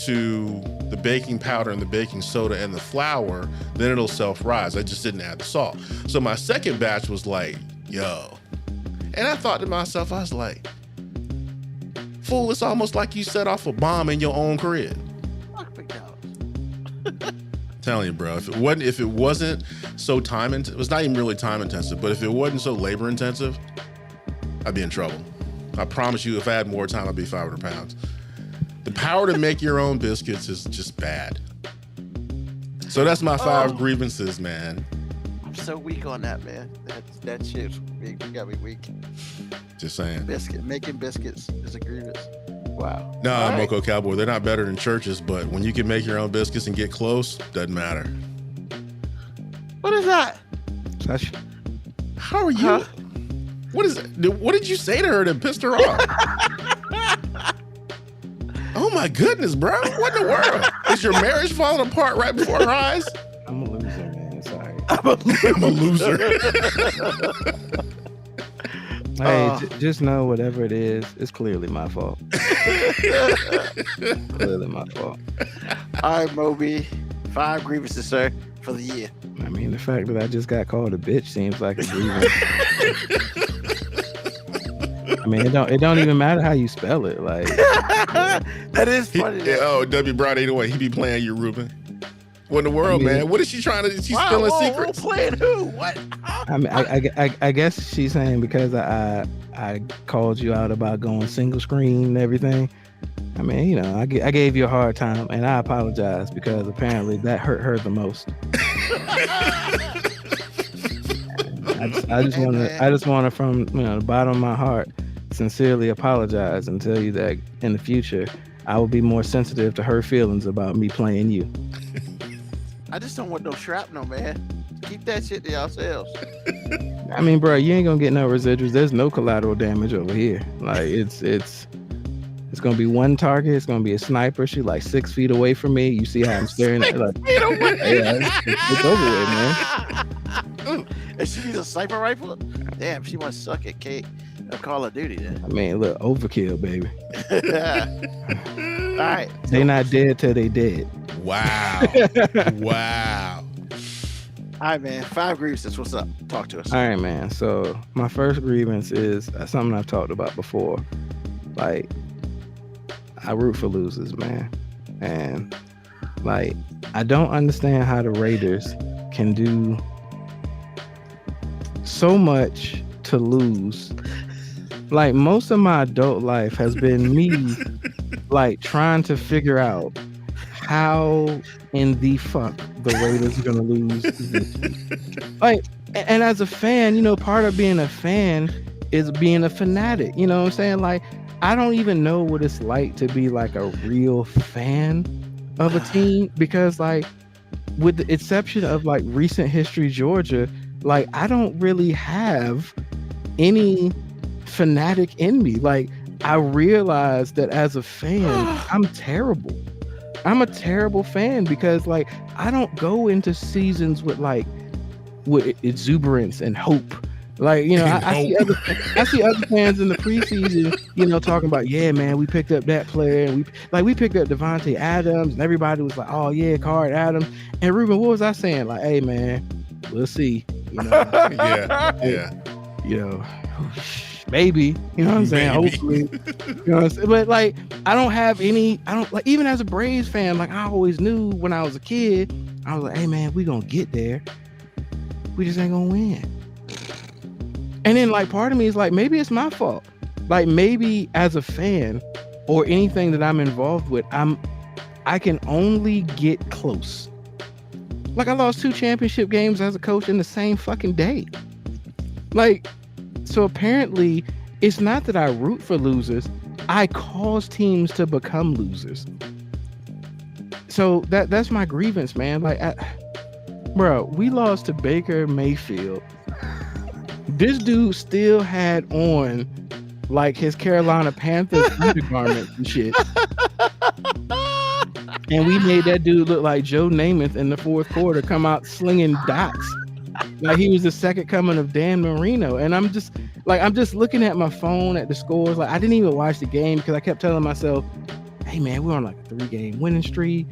to the baking powder and the baking soda and the flour, then it'll self-rise. I just didn't add the salt. So my second batch was like, yo. And I thought to myself, I was like, fool, it's almost like you set off a bomb in your own crib. Fuck McDonald's. Telling you, bro, if it wasn't so time intensive, it was not even really time intensive, but if it wasn't so labor intensive, I'd be in trouble. I promise you, if I had more time, I'd be 500 pounds. The power to make your own biscuits is just bad. So that's my 5 grievances, man. I'm so weak on that, man. That shit's got me weak. Just saying. Making biscuits is a grievance. Wow. Nah, All right. Moco Cowboy, they're not better than churches, but when you can make your own biscuits and get close, doesn't matter. What is that? How are you? Huh? What is it? What did you say to her that pissed her off? Oh my goodness, bro. What in the world? Is your marriage falling apart right before her eyes? I'm a loser, man. Sorry. I'm a loser. Hey, just know whatever it is, it's clearly my fault. Clearly my fault. All right, MoeB. 5 grievances, sir, for the year. I mean, the fact that I just got called a bitch seems like a grievance. I mean, it don't even matter how you spell it. Like That is funny. W. Brown ain't the way he be playing you, Ruben. What in the world, man? What is she trying to? She's spilling secrets. Playing who? What? I mean, I guess she's saying because I called you out about going single screen and everything. I mean, I gave you a hard time, and I apologize because apparently that hurt her the most. I just want to from the bottom of my heart sincerely apologize and tell you that in the future I will be more sensitive to her feelings about me playing you. I just don't want no shrapnel, man. Keep that shit to yourselves. I mean, bro, you ain't gonna get no residuals. There's no collateral damage over here. Like it's It's gonna be one target. It's gonna be a sniper. She's like 6 feet away from me. You see how I'm staring at her? Like, yeah, it's over with, man. And she needs a sniper rifle. Damn, she must suck at Call of Duty then. I mean, look, overkill, baby. All right. They not dead till they dead. Wow. Wow. All right, man. 5 grievances. What's up? Talk to us. All right, man. So my first grievance is something I've talked about before. Like, I root for losers, man. And like, I don't understand how the Raiders can do so much to lose. Like, most of my adult life has been me like trying to figure out how in the fuck the Raiders are gonna lose this week. Like, and as a fan, you know, part of being a fan is being a fanatic. You know what I'm saying? Like, I don't even know what it's like to be like a real fan of a team, because like, with the exception of like recent history Georgia, like I don't really have any fanatic in me. Like, I realize that as a fan, I'm terrible. I'm a terrible fan because like I don't go into seasons with exuberance and hope. Like, you know, I see other fans in the preseason, you know, talking about, yeah, man, we picked up that player, and we picked up Devontae Adams, and everybody was like, oh yeah, Card Adams. And Ruben, what was I saying? Like, hey man, we'll see. You know, Yeah. You know, maybe, you know what I'm saying? Maybe. Hopefully, you know what I'm saying? But like, I don't like, even as a Braves fan, like I always knew when I was a kid, I was like, hey man, we gonna get there. We just ain't gonna win. And then like part of me is like, maybe it's my fault. Like maybe as a fan or anything that I'm involved with, I can only get close. Like I lost 2 championship games as a coach in the same fucking day. Like, so apparently it's not that I root for losers, I cause teams to become losers. So that's my grievance, man. Like, bro, we lost to Baker Mayfield. This dude still had on like his Carolina Panthers undergarments and shit. And we made that dude look like Joe Namath in the 4th quarter, come out slinging dots. Like he was the second coming of Dan Marino. And I'm just looking at my phone at the scores. Like I didn't even watch the game because I kept telling myself, hey man, we're on like a 3-game winning streak.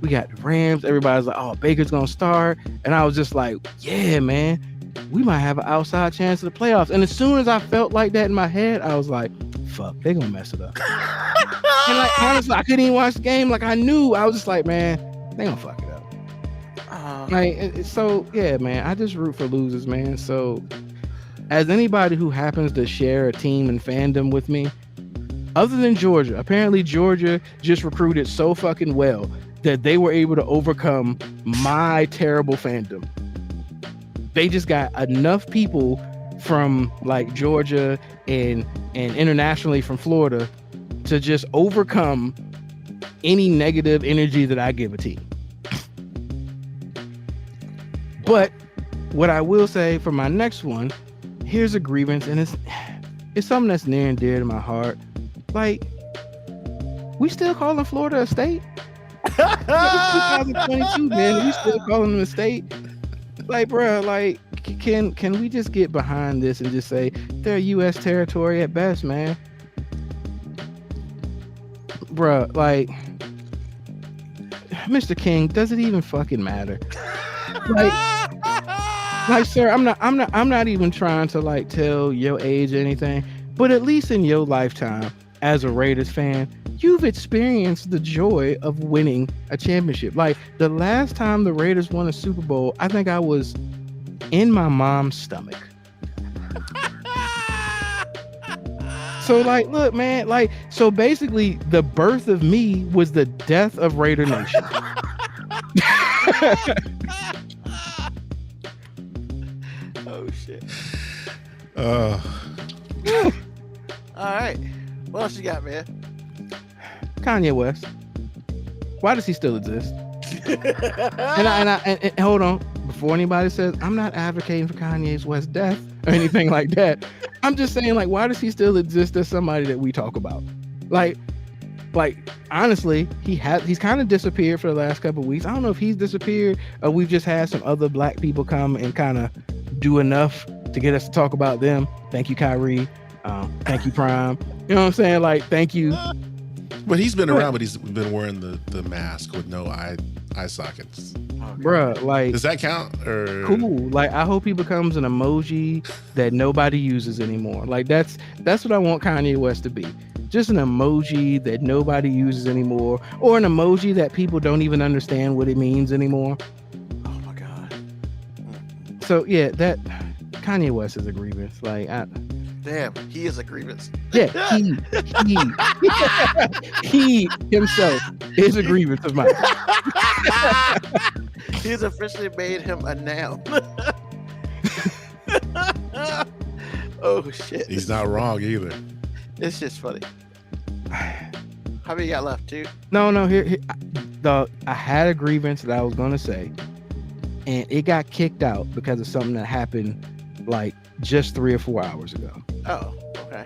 We got the Rams. Everybody's like, oh, Baker's gonna start. And I was just like, yeah, man, we might have an outside chance of the playoffs. And as soon as I felt like that in my head, I was like, fuck, they gonna mess it up. And like honestly, I couldn't even watch the game. Like I knew, I was just like, man, they gonna fuck it up. Like, so yeah, man, I just root for losers, man. So as anybody who happens to share a team and fandom with me, other than Georgia, apparently Georgia just recruited so fucking well that they were able to overcome my terrible fandom. They just got enough people from like Georgia and internationally from Florida to just overcome any negative energy that I give a team. But what I will say for my next one, here's a grievance, and it's something that's near and dear to my heart. Like, we still calling Florida a state? It's 2022, man. We still calling them a state? Like, bro, like, can we just get behind this and just say they're U.S. territory at best, man? Bro, like, Mr. King, does it even fucking matter? Like, sir, I'm not even trying to like tell your age or anything, but at least in your lifetime as a Raiders fan, you've experienced the joy of winning a championship. Like the last time the Raiders won a Super Bowl, I think I was in my mom's stomach. So like, look, man, like, so basically the birth of me was the death of Raider Nation. Oh shit. Uh, All right. What else you got, man? Kanye West. Why does he still exist? And hold on. Before anybody says, I'm not advocating for Kanye's West death or anything like that. I'm just saying, like, why does he still exist as somebody that we talk about? Like, like honestly, he's kind of disappeared for the last couple of weeks. I don't know if he's disappeared or we've just had some other black people come and kind of do enough to get us to talk about them. Thank you, Kyrie. Thank you, Prime. You know what I'm saying? Like, thank you. But he's been around, but he's been wearing the mask with no eye sockets. Bruh, like, does that count? Or cool. Like, I hope he becomes an emoji that nobody uses anymore. Like, that's what I want Kanye West to be. Just an emoji that nobody uses anymore, or an emoji that people don't even understand what it means anymore. Oh my God. So yeah, that Kanye West is a grievance. Like, Damn, he is a grievance. yeah, he himself is a grievance of mine. He's officially made him a noun. Oh shit. He's not wrong either. It's just funny. How many you got left, dude? No. Here, I had a grievance that I was gonna say, and it got kicked out because of something that happened like just 3 or 4 hours ago. Oh, okay.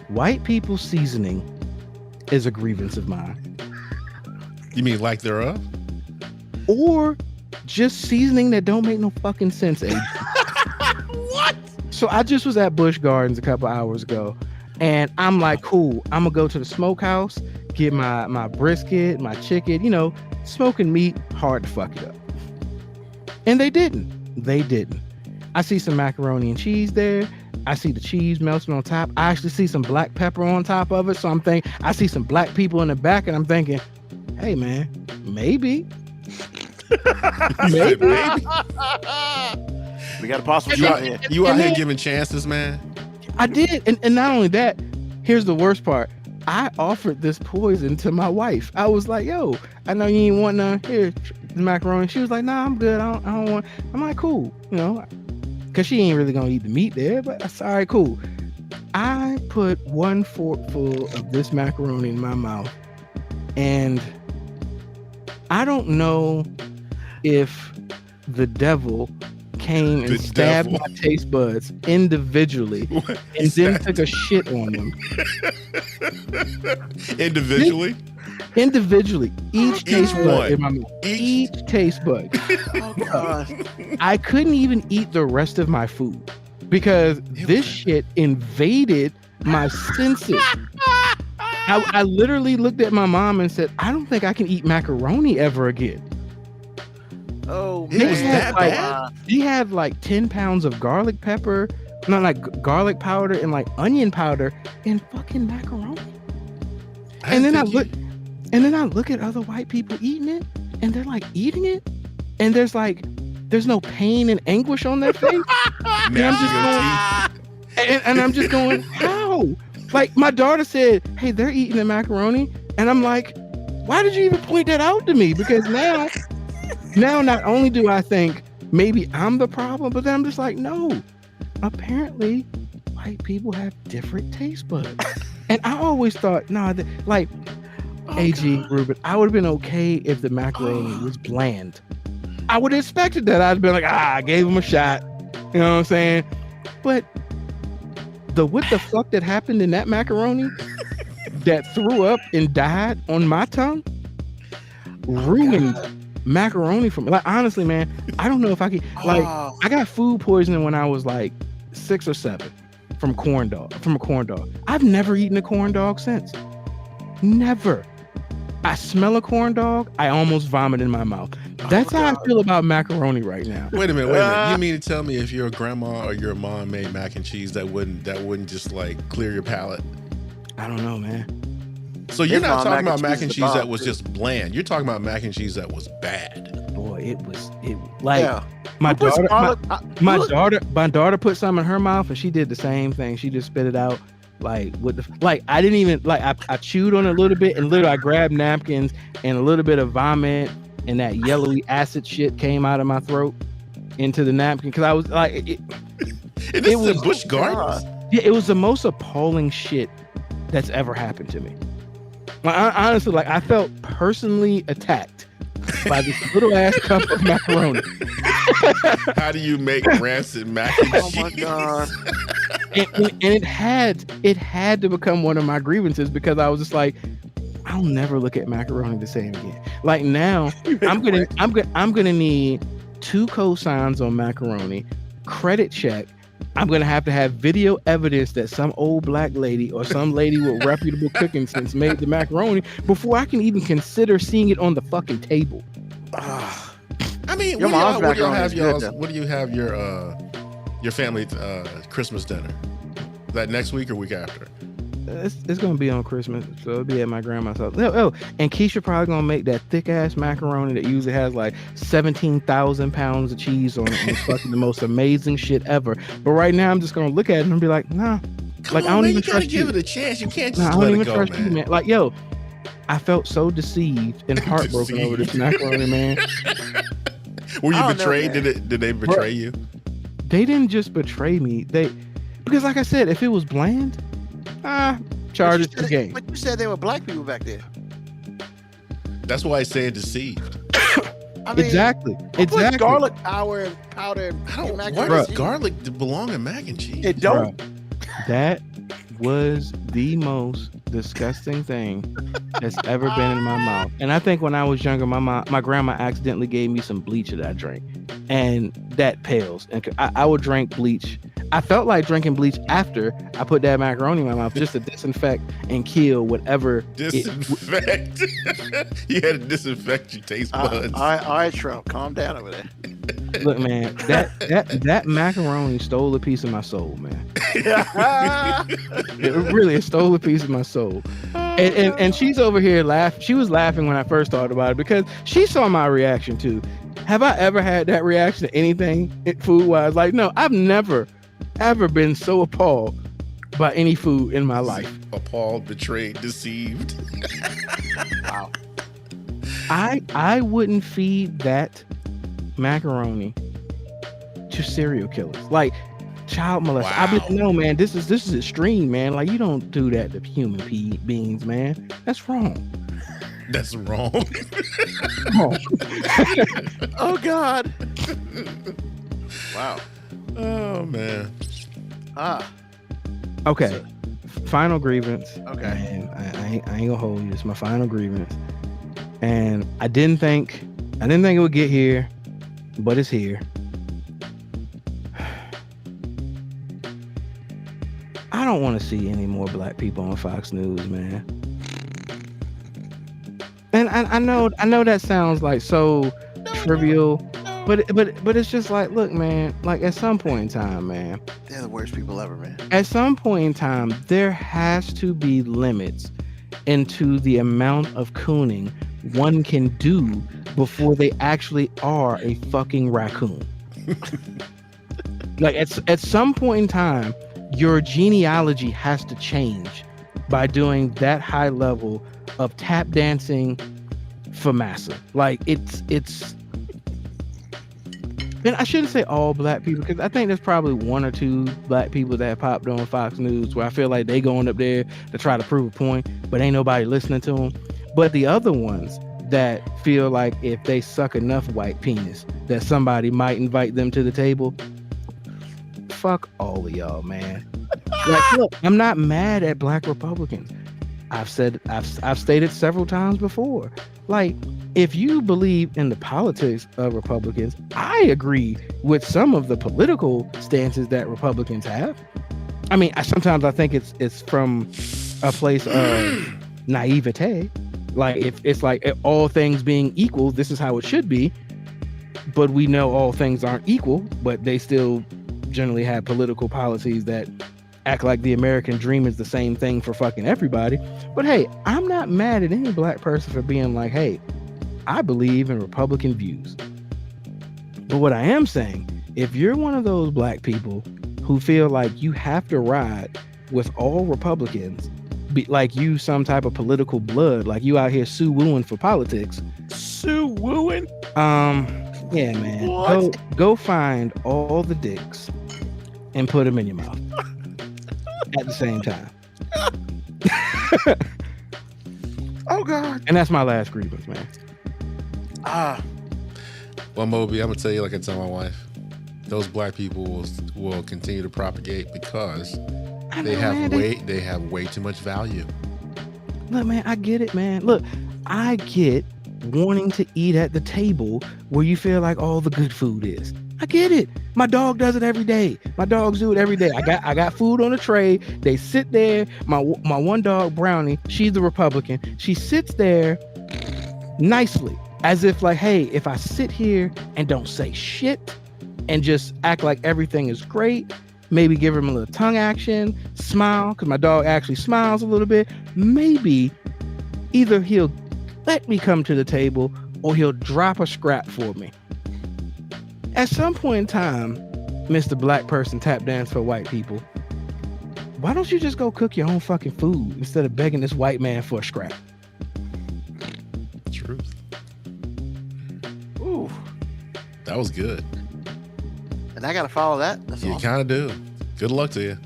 White people seasoning is a grievance of mine. You mean like thereof? Or just seasoning that don't make no fucking sense, AJ. What? So I just was at Busch Gardens a couple hours ago, and I'm like, cool, I'm gonna go to the smokehouse, get my brisket, my chicken, you know, smoking meat, hard to fuck it up. And they didn't. I see some macaroni and cheese there. I see the cheese melting on top. I actually see some black pepper on top of it. So I'm thinking, I see some black people in the back, and I'm thinking, hey man, maybe. Maybe. We got a possible You shot out, here. you out here giving chances, man. I did. And not only that, here's the worst part. I offered this poison to my wife. I was like, yo, I know you ain't want none. Here, the macaroni. She was like, nah, I'm good. I don't want. I'm like, cool. You know, because she ain't really going to eat the meat there. But that's all right, cool. I put 1 forkful of this macaroni in my mouth. And I don't know if the devil came and stabbed my taste buds individually and then took a shit on them. Individually? Individually. Each taste bud one. in my mouth. Each taste bud. Oh God. I couldn't even eat the rest of my food because this shit invaded my senses. I literally looked at my mom and said, I don't think I can eat macaroni ever again. Oh, It was that bad? He had like 10 pounds of garlic pepper, not like garlic powder and like onion powder and fucking macaroni. And then I look at other white people eating it, and they're like eating it, and there's no pain and anguish on their face. And I'm just going, how? Like my daughter said, hey, they're eating the macaroni, and I'm like, why did you even point that out to me? Because now not only do I think maybe I'm the problem, but then I'm just like, no, apparently white people have different taste buds. And I always thought, AG, Ruben, I would have been okay if the macaroni was bland. I would have expected that. I'd been like, I gave him a shot. You know what I'm saying? But what the fuck that happened in that macaroni that threw up and died on my tongue ruined macaroni for me. Like, honestly, man, I don't know if I could. Like, I got food poisoning when I was like 6 or 7 from a corn dog. I've never eaten a corn dog since. Never. I smell a corn dog, I almost vomit in my mouth. That's how I feel about macaroni right now. Wait a minute. You mean to tell me if your grandma or your mom made mac and cheese that wouldn't just like clear your palate? I don't know, man. So you're not talking about mac and cheese that was just bland. You're talking about mac and cheese that was bad. Boy, it my daughter put some in her mouth and she did the same thing. She just spit it out. I didn't even I chewed on it a little bit and literally I grabbed napkins and a little bit of vomit and that yellowy acid shit came out of my throat into the napkin because I was like it was Busch Gardens. Yeah, it was the most appalling shit that's ever happened to me. Honestly, I felt personally attacked by this little ass cup of macaroni. How do you make rancid mac and Oh cheese? my God. And it had to become one of my grievances because I was just like, I'll never look at macaroni the same again. Like now, I'm gonna need 2 cosigns on macaroni, credit check. I'm gonna have to have video evidence that some old black lady or some lady with reputable cooking sense made the macaroni before I can even consider seeing it on the fucking table. I mean, Your mom's what do y'all macaroni have is good, y'all's, though. what do you have your family Christmas dinner? Is that next week or week after? It's gonna be on Christmas, so it'll be at my grandma's house. Oh, and Keisha probably gonna make that thick ass macaroni that usually has like 17,000 pounds of cheese on it, and it's fucking the most amazing shit ever. But right now, I'm just gonna look at it and be like, nah. Come Like, on, I don't man, even you gotta trust give you. it a chance. You can't Nah, just I don't let even it go, trust man. you, man. Like, yo, I felt so deceived and heartbroken over this macaroni, man. Were you I don't know, betrayed? man. Did they betray you? They didn't just betray me. Because like I said, if it was bland, charges to the game. But you said they were black people back there. That's why I said deceived. I mean, Exactly. who puts Exactly. garlic powder and powder and I don't. mac Why and does cheese? garlic belong in mac and cheese? It don't. That was the most disgusting thing that's ever been in my mouth. And I think when I was younger, my grandma accidentally gave me some bleach that I drank, and that pales. And I would drink bleach. I felt like drinking bleach after I put that macaroni in my mouth just to disinfect and kill whatever. Disinfect. You had to disinfect your taste buds. All right, Trump, calm down over there. Look, man, that macaroni stole a piece of my soul, man. It stole a piece of my soul. And she's over here laughing. She was laughing when I first thought about it because she saw my reaction too. Have I ever had that reaction to anything food wise? Like, no, I've never ever been so appalled by any food in my life. Appalled, betrayed, deceived. Wow. I wouldn't feed that macaroni to serial killers, like child molesters. Wow. I've been, no, man, this is extreme, man. Like, you don't do that to human beings, man. That's wrong. That's wrong. Wrong. Oh God. Wow. Oh man. Okay. Final grievance. Okay. Man, I ain't gonna hold you. It's my final grievance. And I didn't think it would get here, but it's here. I don't want to see any more black people on Fox News, man. And I know that sounds like so trivial, but it's just like, look, man, like at some point in time, man. They're the worst people ever, man. At some point in time, there has to be limits into the amount of cooning one can do before they actually are a fucking raccoon. Like at some point in time, your genealogy has to change by doing that high level of tap dancing for massa. Like it's and I shouldn't say all black people, because I think there's probably 1 or 2 black people that have popped on Fox News where I feel like they going up there to try to prove a point, but ain't nobody listening to them. But the other ones that feel like if they suck enough white penis that somebody might invite them to the table, fuck all of y'all, man. Like, look, I'm not mad at black Republicans. I've stated several times before, like, if you believe in the politics of Republicans, I agree with some of the political stances that Republicans have. I mean, sometimes I think it's from a place of naivete. Like, if it's like all things being equal, this is how it should be. But we know all things aren't equal, but they still generally have political policies that act like the American dream is the same thing for fucking everybody. But hey, I'm not mad at any black person for being like, hey, I believe in Republican views. But what I am saying, if you're one of those black people who feel like you have to ride with all Republicans, be like you some type of political blood, like you out here Sue-wooing for politics. Sue-wooing? Yeah, man. What? Go find all the dicks and put them in your mouth at the same time. Oh God. And that's my last grievance, man. Well, MoeB, I'm gonna tell you like I tell my wife. Those black people will continue to propagate because they have way too much value. Look, man, I get it, man. Look, I get wanting to eat at the table where you feel like all the good food is. I get it. My dog does it every day. My dogs do it every day. I got food on a tray. They sit there. My one dog, Brownie, she's the Republican. She sits there nicely, as if like, hey, if I sit here and don't say shit and just act like everything is great, maybe give him a little tongue action, smile, because my dog actually smiles a little bit, maybe either he'll let me come to the table or he'll drop a scrap for me. At some point in time, Mr. Black Person Tap Dance for White People, why don't you just go cook your own fucking food instead of begging this white man for a scrap? Truth. Ooh. That was good. And I gotta follow that. That's You awesome. kind of do. Good luck to you.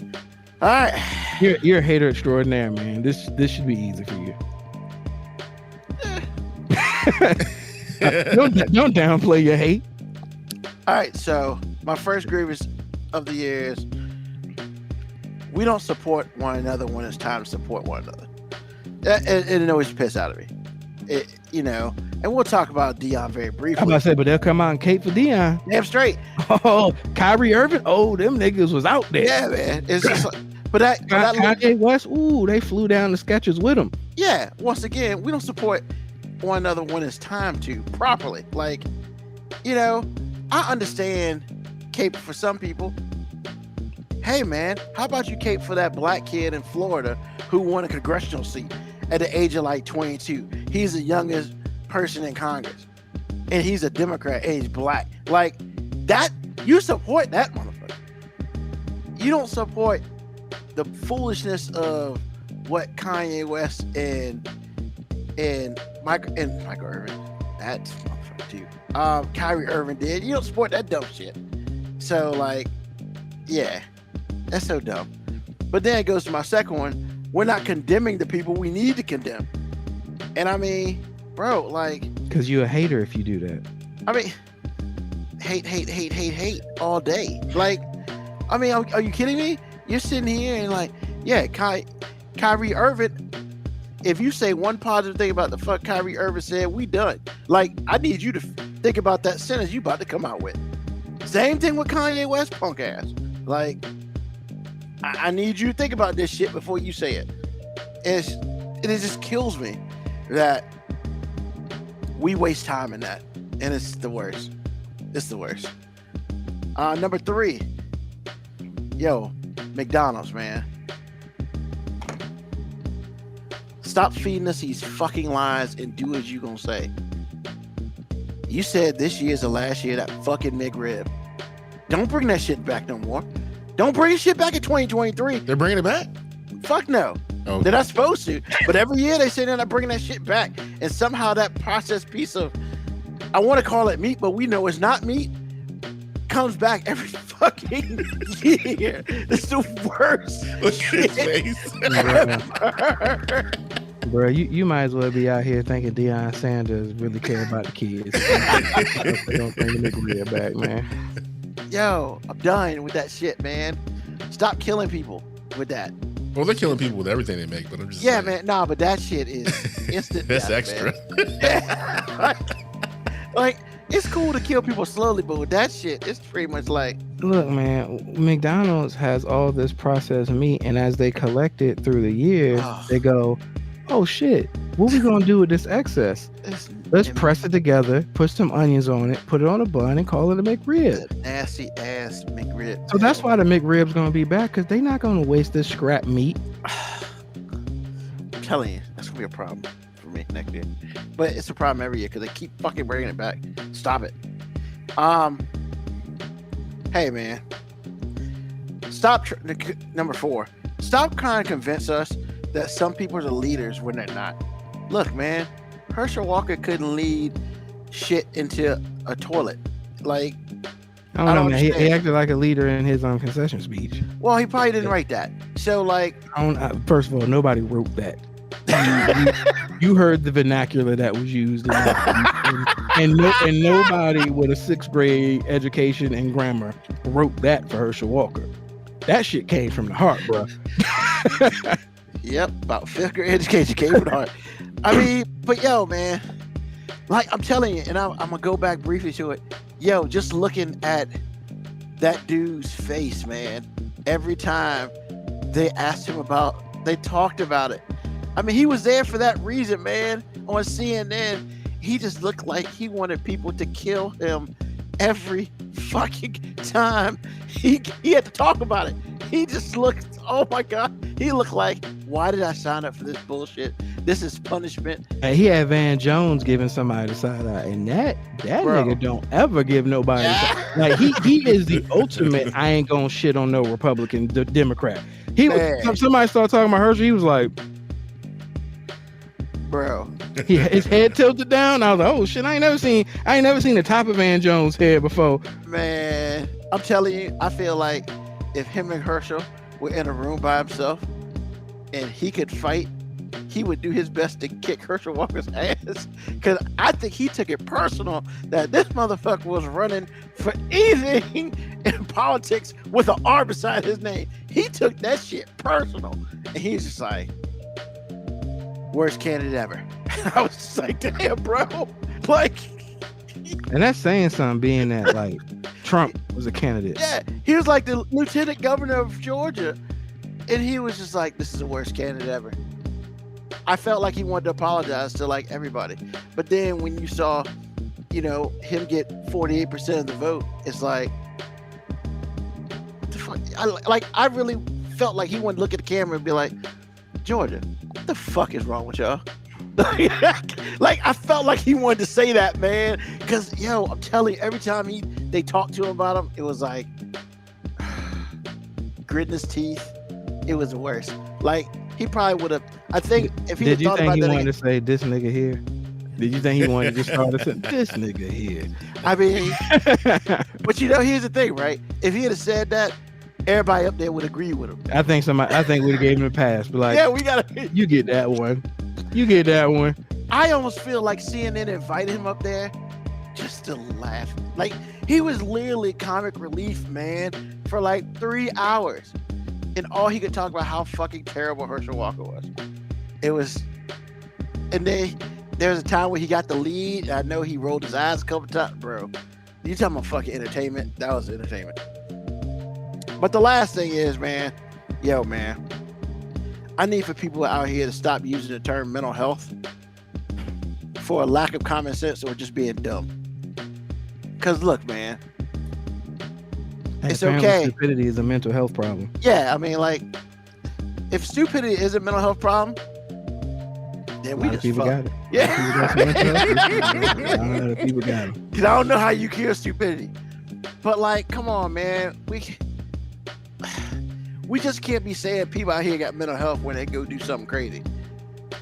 All right. You're a hater extraordinaire, man. This should be easy for you. Don't downplay your hate. All right. So my first grievance of the year is we don't support one another when it's time to support one another. It always piss out of me. And we'll talk about Dion very briefly. I'm about to say, but they'll come out and cape for Dion. Damn straight. Oh, Kyrie Irving. Oh, them niggas was out there. Yeah, man. It's just like, but that Kanye West. Ooh, they flew down the sketches with him. yeah. Once again, we don't support one another when it's time to properly. Like, I understand cape for some people. Hey, man, how about you cape for that black kid in Florida who won a congressional seat at the age of like 22? He's the youngest person in Congress, and he's a Democrat, and he's black. Like that, you support that motherfucker. You don't support the foolishness of what Kanye West and Michael Irvin, that's motherfucker too. Kyrie Irving did. You don't support that dumb shit. So like, yeah, that's so dumb. But then it goes to my second one. We're not condemning the people we need to condemn. And I mean, bro, like, because you're a hater if you do that. I mean, hate all day. Like, I mean, are you kidding me? You're sitting here and like, yeah, Kyrie Irving. If you say one positive thing about the fuck Kyrie Irving said, we done. Like, I need you to think about that sentence you about to come out with. Same thing with Kanye West, punk ass. Like, I need you to think about this shit before you say it. And it just kills me that we waste time in that, and it's the worst. It's the worst. Number 3, McDonald's, man. Stop feeding us these fucking lies and do as you gonna say. You said this year's the last year of that fucking McRib. Don't bring that shit back no more. Don't bring shit back in 2023. They're bringing it back? Fuck no. Okay. They're not supposed to. But every year they say they're not bringing that shit back. And somehow that processed piece of, I want to call it meat, but we know it's not meat, comes back every fucking year. It's the worst. Look at his face. Bro, you might as well be out here thinking Deion Sanders really care about the kids. Don't bring the McRib back, man. Yo, I'm done with that shit, man. Stop killing people with that. Well, they're killing people with everything they make, but I'm just saying. Man. Nah, but that shit is instant. That's death, extra. like, it's cool to kill people slowly, but with that shit, it's pretty much like. Look, man, McDonald's has all this processed meat, and as they collect it through the year, they go, oh shit, what we gonna do with this excess? Let's press it together, put some onions on it, put it on a bun, and call it a McRib. Nasty ass McRib. So that's why the McRib's gonna be back, because they're not gonna waste this scrap meat. I'm telling you, that's gonna be a problem for me next year. But it's a problem every year because they keep fucking bringing it back. Stop it. Hey man, stop. Number 4, stop trying to convince us that some people are the leaders when they're not. Look, man, Herschel Walker couldn't lead shit into a toilet. Like, I don't know, man. He acted like a leader in his concession speech. Well, he probably didn't write that. So, like, First of all, nobody wrote that. You heard the vernacular that was used, and nobody with a 6th grade education in grammar wrote that for Herschel Walker. That shit came from the heart, bro. Yep, about 5th grade education came from the heart. I mean, but yo, man, like I'm telling you, and I'm gonna go back briefly to it. Yo, just looking at that dude's face, man. Every time they asked him they talked about it. I mean, he was there for that reason, man. On CNN, he just looked like he wanted people to kill him every fucking time he had to talk about it. He just looked, oh my God, he looked like, why did I sign up for this bullshit? This is punishment. And he had Van Jones giving somebody the side eye, and that Bro. nigga don't ever give nobody like he is the ultimate. I ain't gonna shit on no Republican Democrat. He was, somebody started talking about Herschel. He was like, bro, his head tilted down. I was like, oh shit, I ain't never seen the top of Van Jones' head before. Man, I'm telling you, I feel like if him and Herschel were in a room by himself and he could fight, he would do his best to kick Herschel Walker's ass. Because I think he took it personal that this motherfucker was running for anything in politics with an R beside his name. He took that shit personal. And he's just like, worst candidate ever. I was just like, damn, bro. Like, and that's saying something, being that like Trump was a candidate. yeah, he was like the lieutenant governor of Georgia. And he was just like, this is the worst candidate ever. I felt like he wanted to apologize to like everybody. But then when you saw, you know, him get 48% of the vote, it's like, what the fuck? I really felt like he wanted to look at the camera and be like, Georgia, what the fuck is wrong with y'all? Like, I felt like he wanted to say that, man. Because, yo, I'm telling you, every time they talked to him about him, it was like, gritting his teeth. It was the worst. Like, he probably would have, I think, if he Did you thought think about he that wanted again, to say this nigga here? Did you think he wanted to just start to say this nigga here? I mean, but you know, here's the thing, right? If he had said that, everybody up there would agree with him. I think we'd have gave him a pass. But like, Yeah, we gotta. you get that one. You get that one. I almost feel like CNN invited him up there just to laugh. Like, he was literally comic relief, man, for like 3 hours. And all he could talk about how fucking terrible Herschel Walker was. It was, and then there was a time where he got the lead. I know he rolled his eyes a couple times, bro. You talking about fucking entertainment? That was entertainment. But the last thing is, man, yo, man, I need for people out here to stop using the term mental health for a lack of common sense or just being dumb. Cause look, man, it's okay. Stupidity is a mental health problem. Yeah, I mean, like, if stupidity is a mental health problem, then we just people fuck. got it. Yeah. A lot of people got it. Cause I don't know how you cure stupidity, but like, come on, man, we just can't be saying people out here got mental health when they go do something crazy.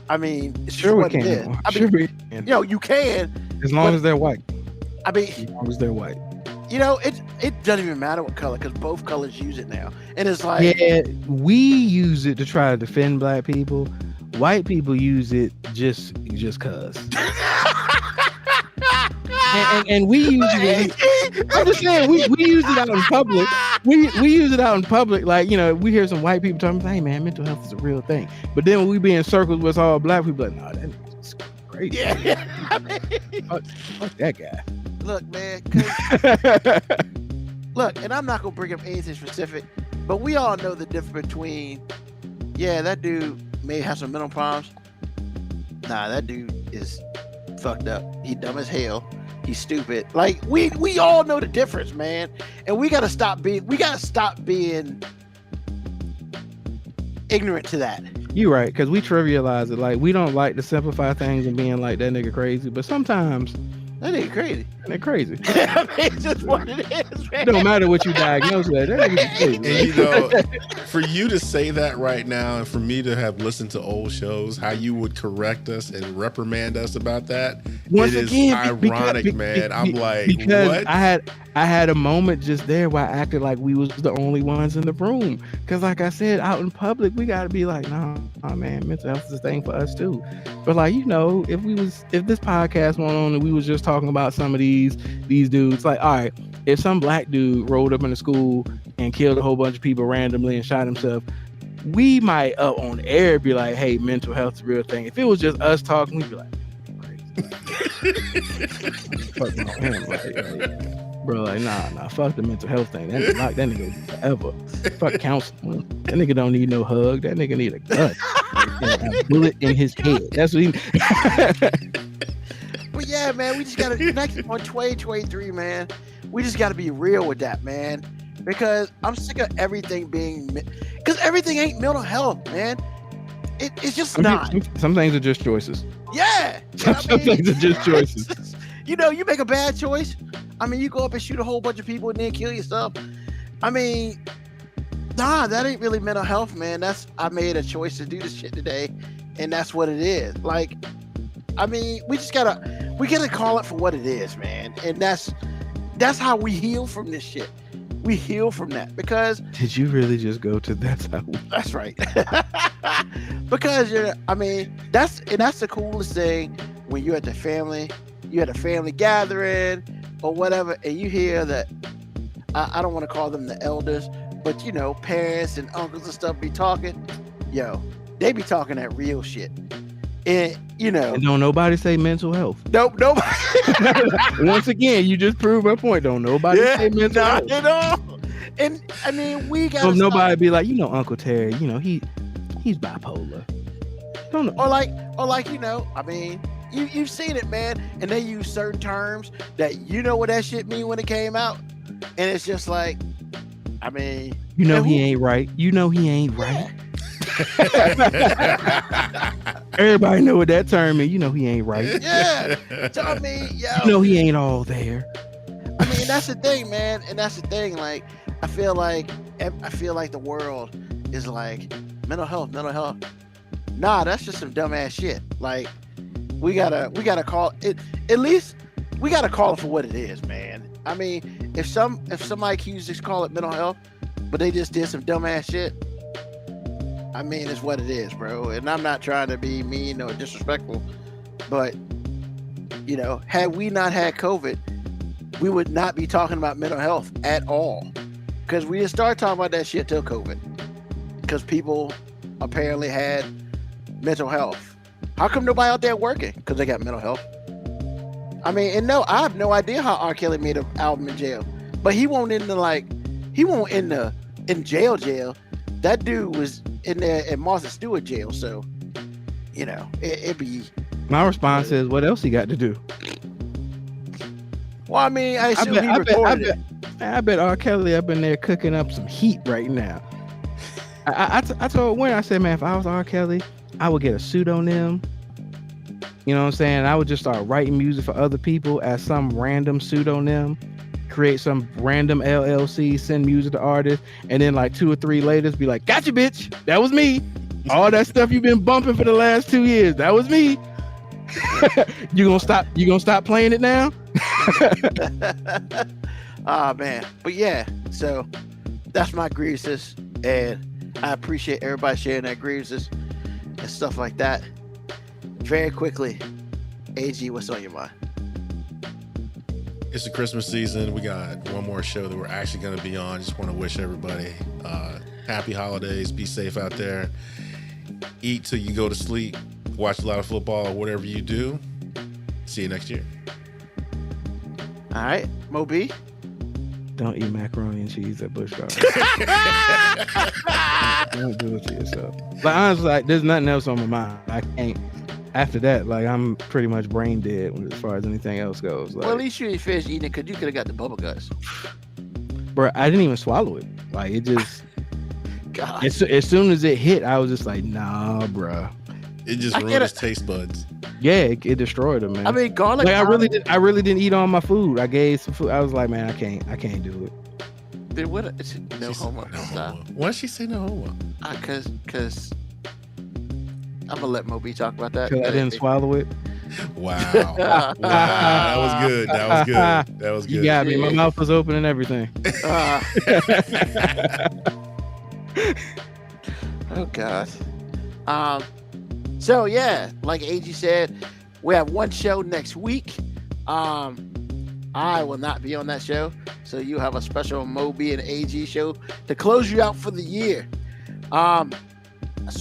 I mean, it's Sure just we what it is. can. I Sure mean, we can. you know, you can. As long as they're white. I mean, As long as they're white. you know, it doesn't even matter what color, because both colors use it now, and it's like, Yeah, we use it to try to defend black people. White people use it just cause. and we use it. I'm just saying, we use it out in public. We use it out in public. Like, you know, we hear some white people talking, hey man, mental health is a real thing. But then when we be in circles with all black people, like, nah, that's crazy. yeah. I mean, Fuck that guy. look, man. Look, and I'm not gonna bring up anything specific, but we all know the difference between, yeah, that dude may have some mental problems. Nah, that dude is fucked up. He dumb as hell. He's stupid. Like, we all know the difference, man. And we gotta stop being ignorant to that. You're right, because we trivialize it. Like, we don't like to simplify things and being like that nigga crazy, but sometimes That nigga crazy. They're crazy. I mean, it's just what it is, man. It don't matter what you diagnose with. That nigga's crazy. And you know, for you to say that right now, and for me to have listened to old shows, how you would correct us and reprimand us about that, Once it is again, ironic, man. I'm like, because what? I had a moment just there where I acted like we was the only ones in the room. Because like I said, out in public, we got to be like, nah, man, mental health is a thing for us too. But like, you know, if this podcast went on and we was just talking about some of these dudes, like, all right, if some black dude rolled up in the school and killed a whole bunch of people randomly and shot himself, we might up on air be like, hey, mental health is a real thing. If it was just us talking, we'd be like, fucking on him, like, bro, like, nah, fuck the mental health thing. That nigga lock that nigga forever. Fuck counseling. That nigga don't need no hug. That nigga need a gun. And a bullet in his head. That's what he. But yeah, man, we just gotta next on 2023, man. We just gotta be real with that, man. Because I'm sick of everything being, because everything ain't mental health, man. It's just not. Some things are just choices. Yeah. Some things are just choices. You know, you make a bad choice. I mean, you go up and shoot a whole bunch of people and then kill yourself. I mean, nah, that ain't really mental health, man. I made a choice to do this shit today, and that's what it is. Like, I mean, we gotta call it for what it is, man. And that's how we heal from this shit. We heal from that because. Did you really just go to that's how? That's right. Because that's the coolest thing when you're at the family. You had a family gathering or whatever, and you hear that I don't want to call them the elders, but you know, parents and uncles and stuff be talking. Yo, they be talking that real shit. And you know, and don't nobody say mental health. Nope, nobody. Once again, you just proved my point. Don't nobody say mental health. You know? And I mean, we got. So nobody be like, you know, Uncle Terry, you know, he's bipolar. Don't know. Or like, you know, I mean, you've seen it, man. And they use certain terms that you know what that shit mean when it came out, and it's just like, I mean, you know, he ain't right. You know, he ain't right. Everybody know what that term means. You know, he ain't right. Yeah. So I mean, yo, you know, he ain't all there. I mean, that's the thing, man. And that's the thing. Like, I feel like the world is like mental health. Nah, that's just some dumbass shit. Like, we gotta call it. At least we gotta call it for what it is, man. I mean, if somebody can just call it mental health, but they just did some dumbass shit. I mean, it's what it is, bro. And I'm not trying to be mean or disrespectful, but you know, had we not had COVID, we would not be talking about mental health at all. Because we didn't start talking about that shit till COVID. Because people apparently had mental health. How come nobody out there working? Because they got mental health. I mean, and no, I have no idea how R. Kelly made an album in jail. But he won't in jail. That dude was in there in Martha Stewart jail. So, you know, it'd be. My response is, what else he got to do? Well, I mean, I assume he recorded it. I bet R. Kelly up in there cooking up some heat right now. I told Wayne, I said, man, if I was R. Kelly, I would get a pseudonym. You know what I'm saying? I would just start writing music for other people as some random pseudonym, create some random LLC, send music to artists, and then like 2 or 3 later be like, gotcha, bitch. That was me. All that stuff you've been bumping for the last 2 years, that was me. You gonna stop playing it now? Oh man. But yeah, so that's my grievances, and I appreciate everybody sharing their grievances and stuff like that. Very quickly, AG, what's on your mind? It's the Christmas season. We got one more show that we're actually going to be on. Just want to wish everybody happy holidays. Be safe out there. Eat till you go to sleep. Watch a lot of football or whatever you do. See you next year. All right, MoeB. Don't eat macaroni and cheese at Busch Gardens. Don't do it to yourself. Like, honestly, like, there's nothing else on my mind. I can't. After that, like, I'm pretty much brain dead as far as anything else goes. Like, well, at least you didn't finish eating it because you could have got the bubble guts. Bro, I didn't even swallow it. Like, it just. God. As soon as it hit, I was just like, nah, bro. It just ruined his taste buds. Yeah, it destroyed him, man. I mean, garlic. Like I really didn't eat all my food. I gave some food. I was like, man, I can't do it. Then what? No She said homo. no Stop. homo. Why'd she say no homo? Cause I'm gonna let MoeB talk about that. Because I didn't swallow it. Wow. Wow. That was good. That was good. That was good. You got me. My mouth was open and everything. Oh God. So yeah, like AG said, we have one show next week. I will not be on that show, so you have a special MoeB and AG show to close you out for the year. So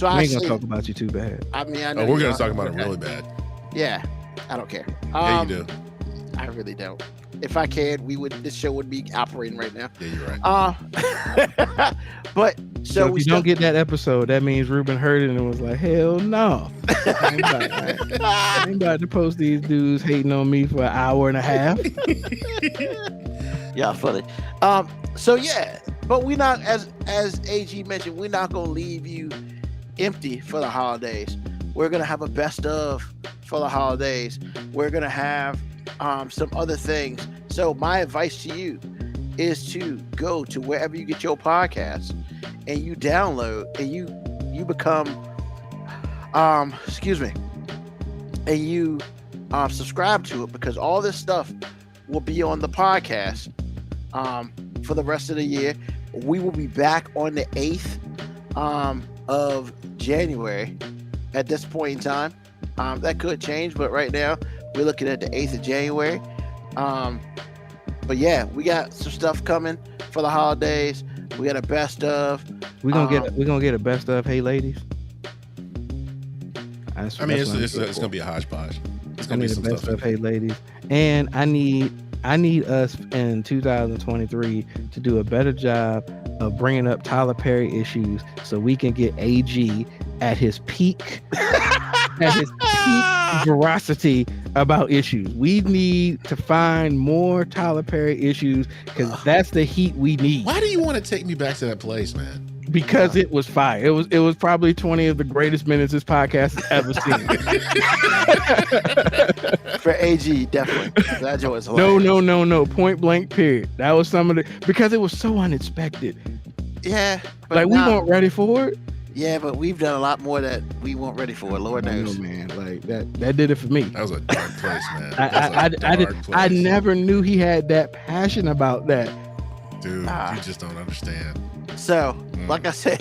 I ain't gonna talk about you too bad. I mean, I know we're gonna talk about it really bad. Yeah, I don't care. Yeah, you do. I really don't. If I cared, this show would be operating right now. Yeah, you're right. But so if you don't get that episode, that means Ruben heard it and was like, hell no. I ain't about to post these dudes hating on me for an hour and a half. Yeah, funny. So yeah, but we not, as AG mentioned, we're not gonna leave you empty for the holidays. We're gonna have a best of for the holidays. We're gonna have some other things. So my advice to you is to go to wherever you get your podcasts and you download and you become and you subscribe to it, because all this stuff will be on the podcast for the rest of the year. We will be back on the 8th of January at this point in time. That could change, but right now we're looking at the 8th of January. But yeah, we got some stuff coming for the holidays. We got a best of. We're gonna get a best of Hey Ladies. It's gonna be a hodgepodge. It's gonna be some best stuff. of Hey Ladies, and I need us in 2023 to do a better job of bringing up Tyler Perry issues so we can get AG at his peak. At his peak veracity about issues. We need to find more Tyler Perry issues, because that's the heat we need. Why do you want to take me back to that place, man? Because it was fire. It was probably 20 of the greatest minutes this podcast has ever seen. For AG, definitely. That joke was hilarious. No. Point blank period. That was some of the, because it was so unexpected. Yeah. Like we weren't ready for it. Yeah, but we've done a lot more that we weren't ready for. Lord knows, man. Like that did it for me. That was a dark place, man. I never knew he had that passion about that. Dude, you just don't understand. So, like I said,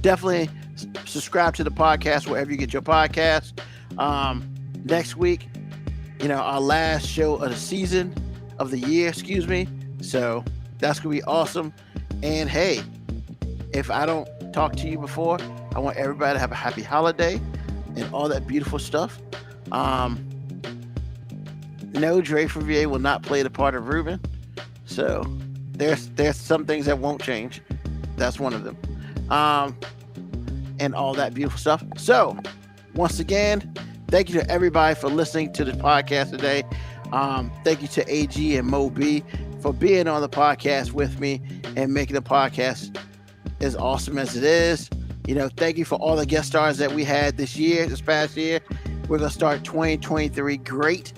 definitely subscribe to the podcast wherever you get your podcast. Next week, our last show of the season, of the year, excuse me. So that's gonna be awesome. And hey, if I don't talk to you before, I want everybody to have a happy holiday and all that beautiful stuff. No, Dre Favier will not play the part of Ruben. So there's some things that won't change. That's one of them. And all that beautiful stuff. So once again, thank you to everybody for listening to the podcast today. Thank you to AG and MoeB for being on the podcast with me and making the podcast as awesome as it is. Thank you for all the guest stars that we had this past year. We're going to start 2023 great.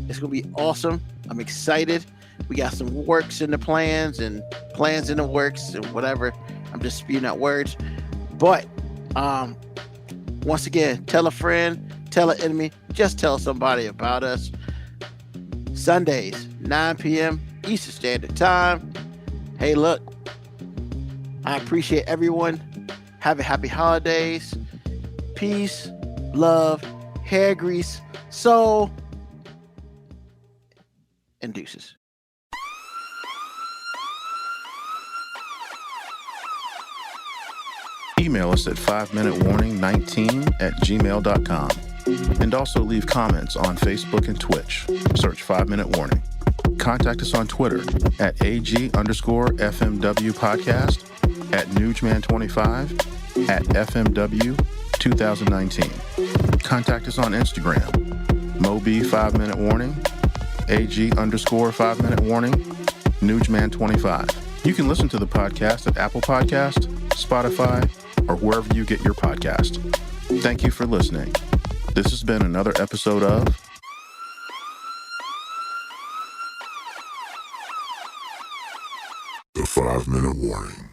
It's going to be awesome. I'm excited. We got some works in the plans and plans in the works and whatever. I'm just spewing out words. But once again, tell a friend, tell an enemy, just tell somebody about us. Sundays, 9 p.m. Eastern Standard Time. Hey, look, I appreciate everyone. Have a happy holidays. Peace, love, hair grease, soul, and deuces. Email us at 5minutewarning19@gmail.com. And also leave comments on Facebook and Twitch. Search 5 Minute Warning. Contact us on Twitter at AG_FMW podcast, at Newsman25, at FMW 2019. Contact us on Instagram, MoeB 5 Minute Warning, AG_5 Minute Warning, Newsman25. You can listen to the podcast at Apple Podcast, Spotify, or wherever you get your podcast. Thank you for listening. This has been another episode of The 5 Minute Warning.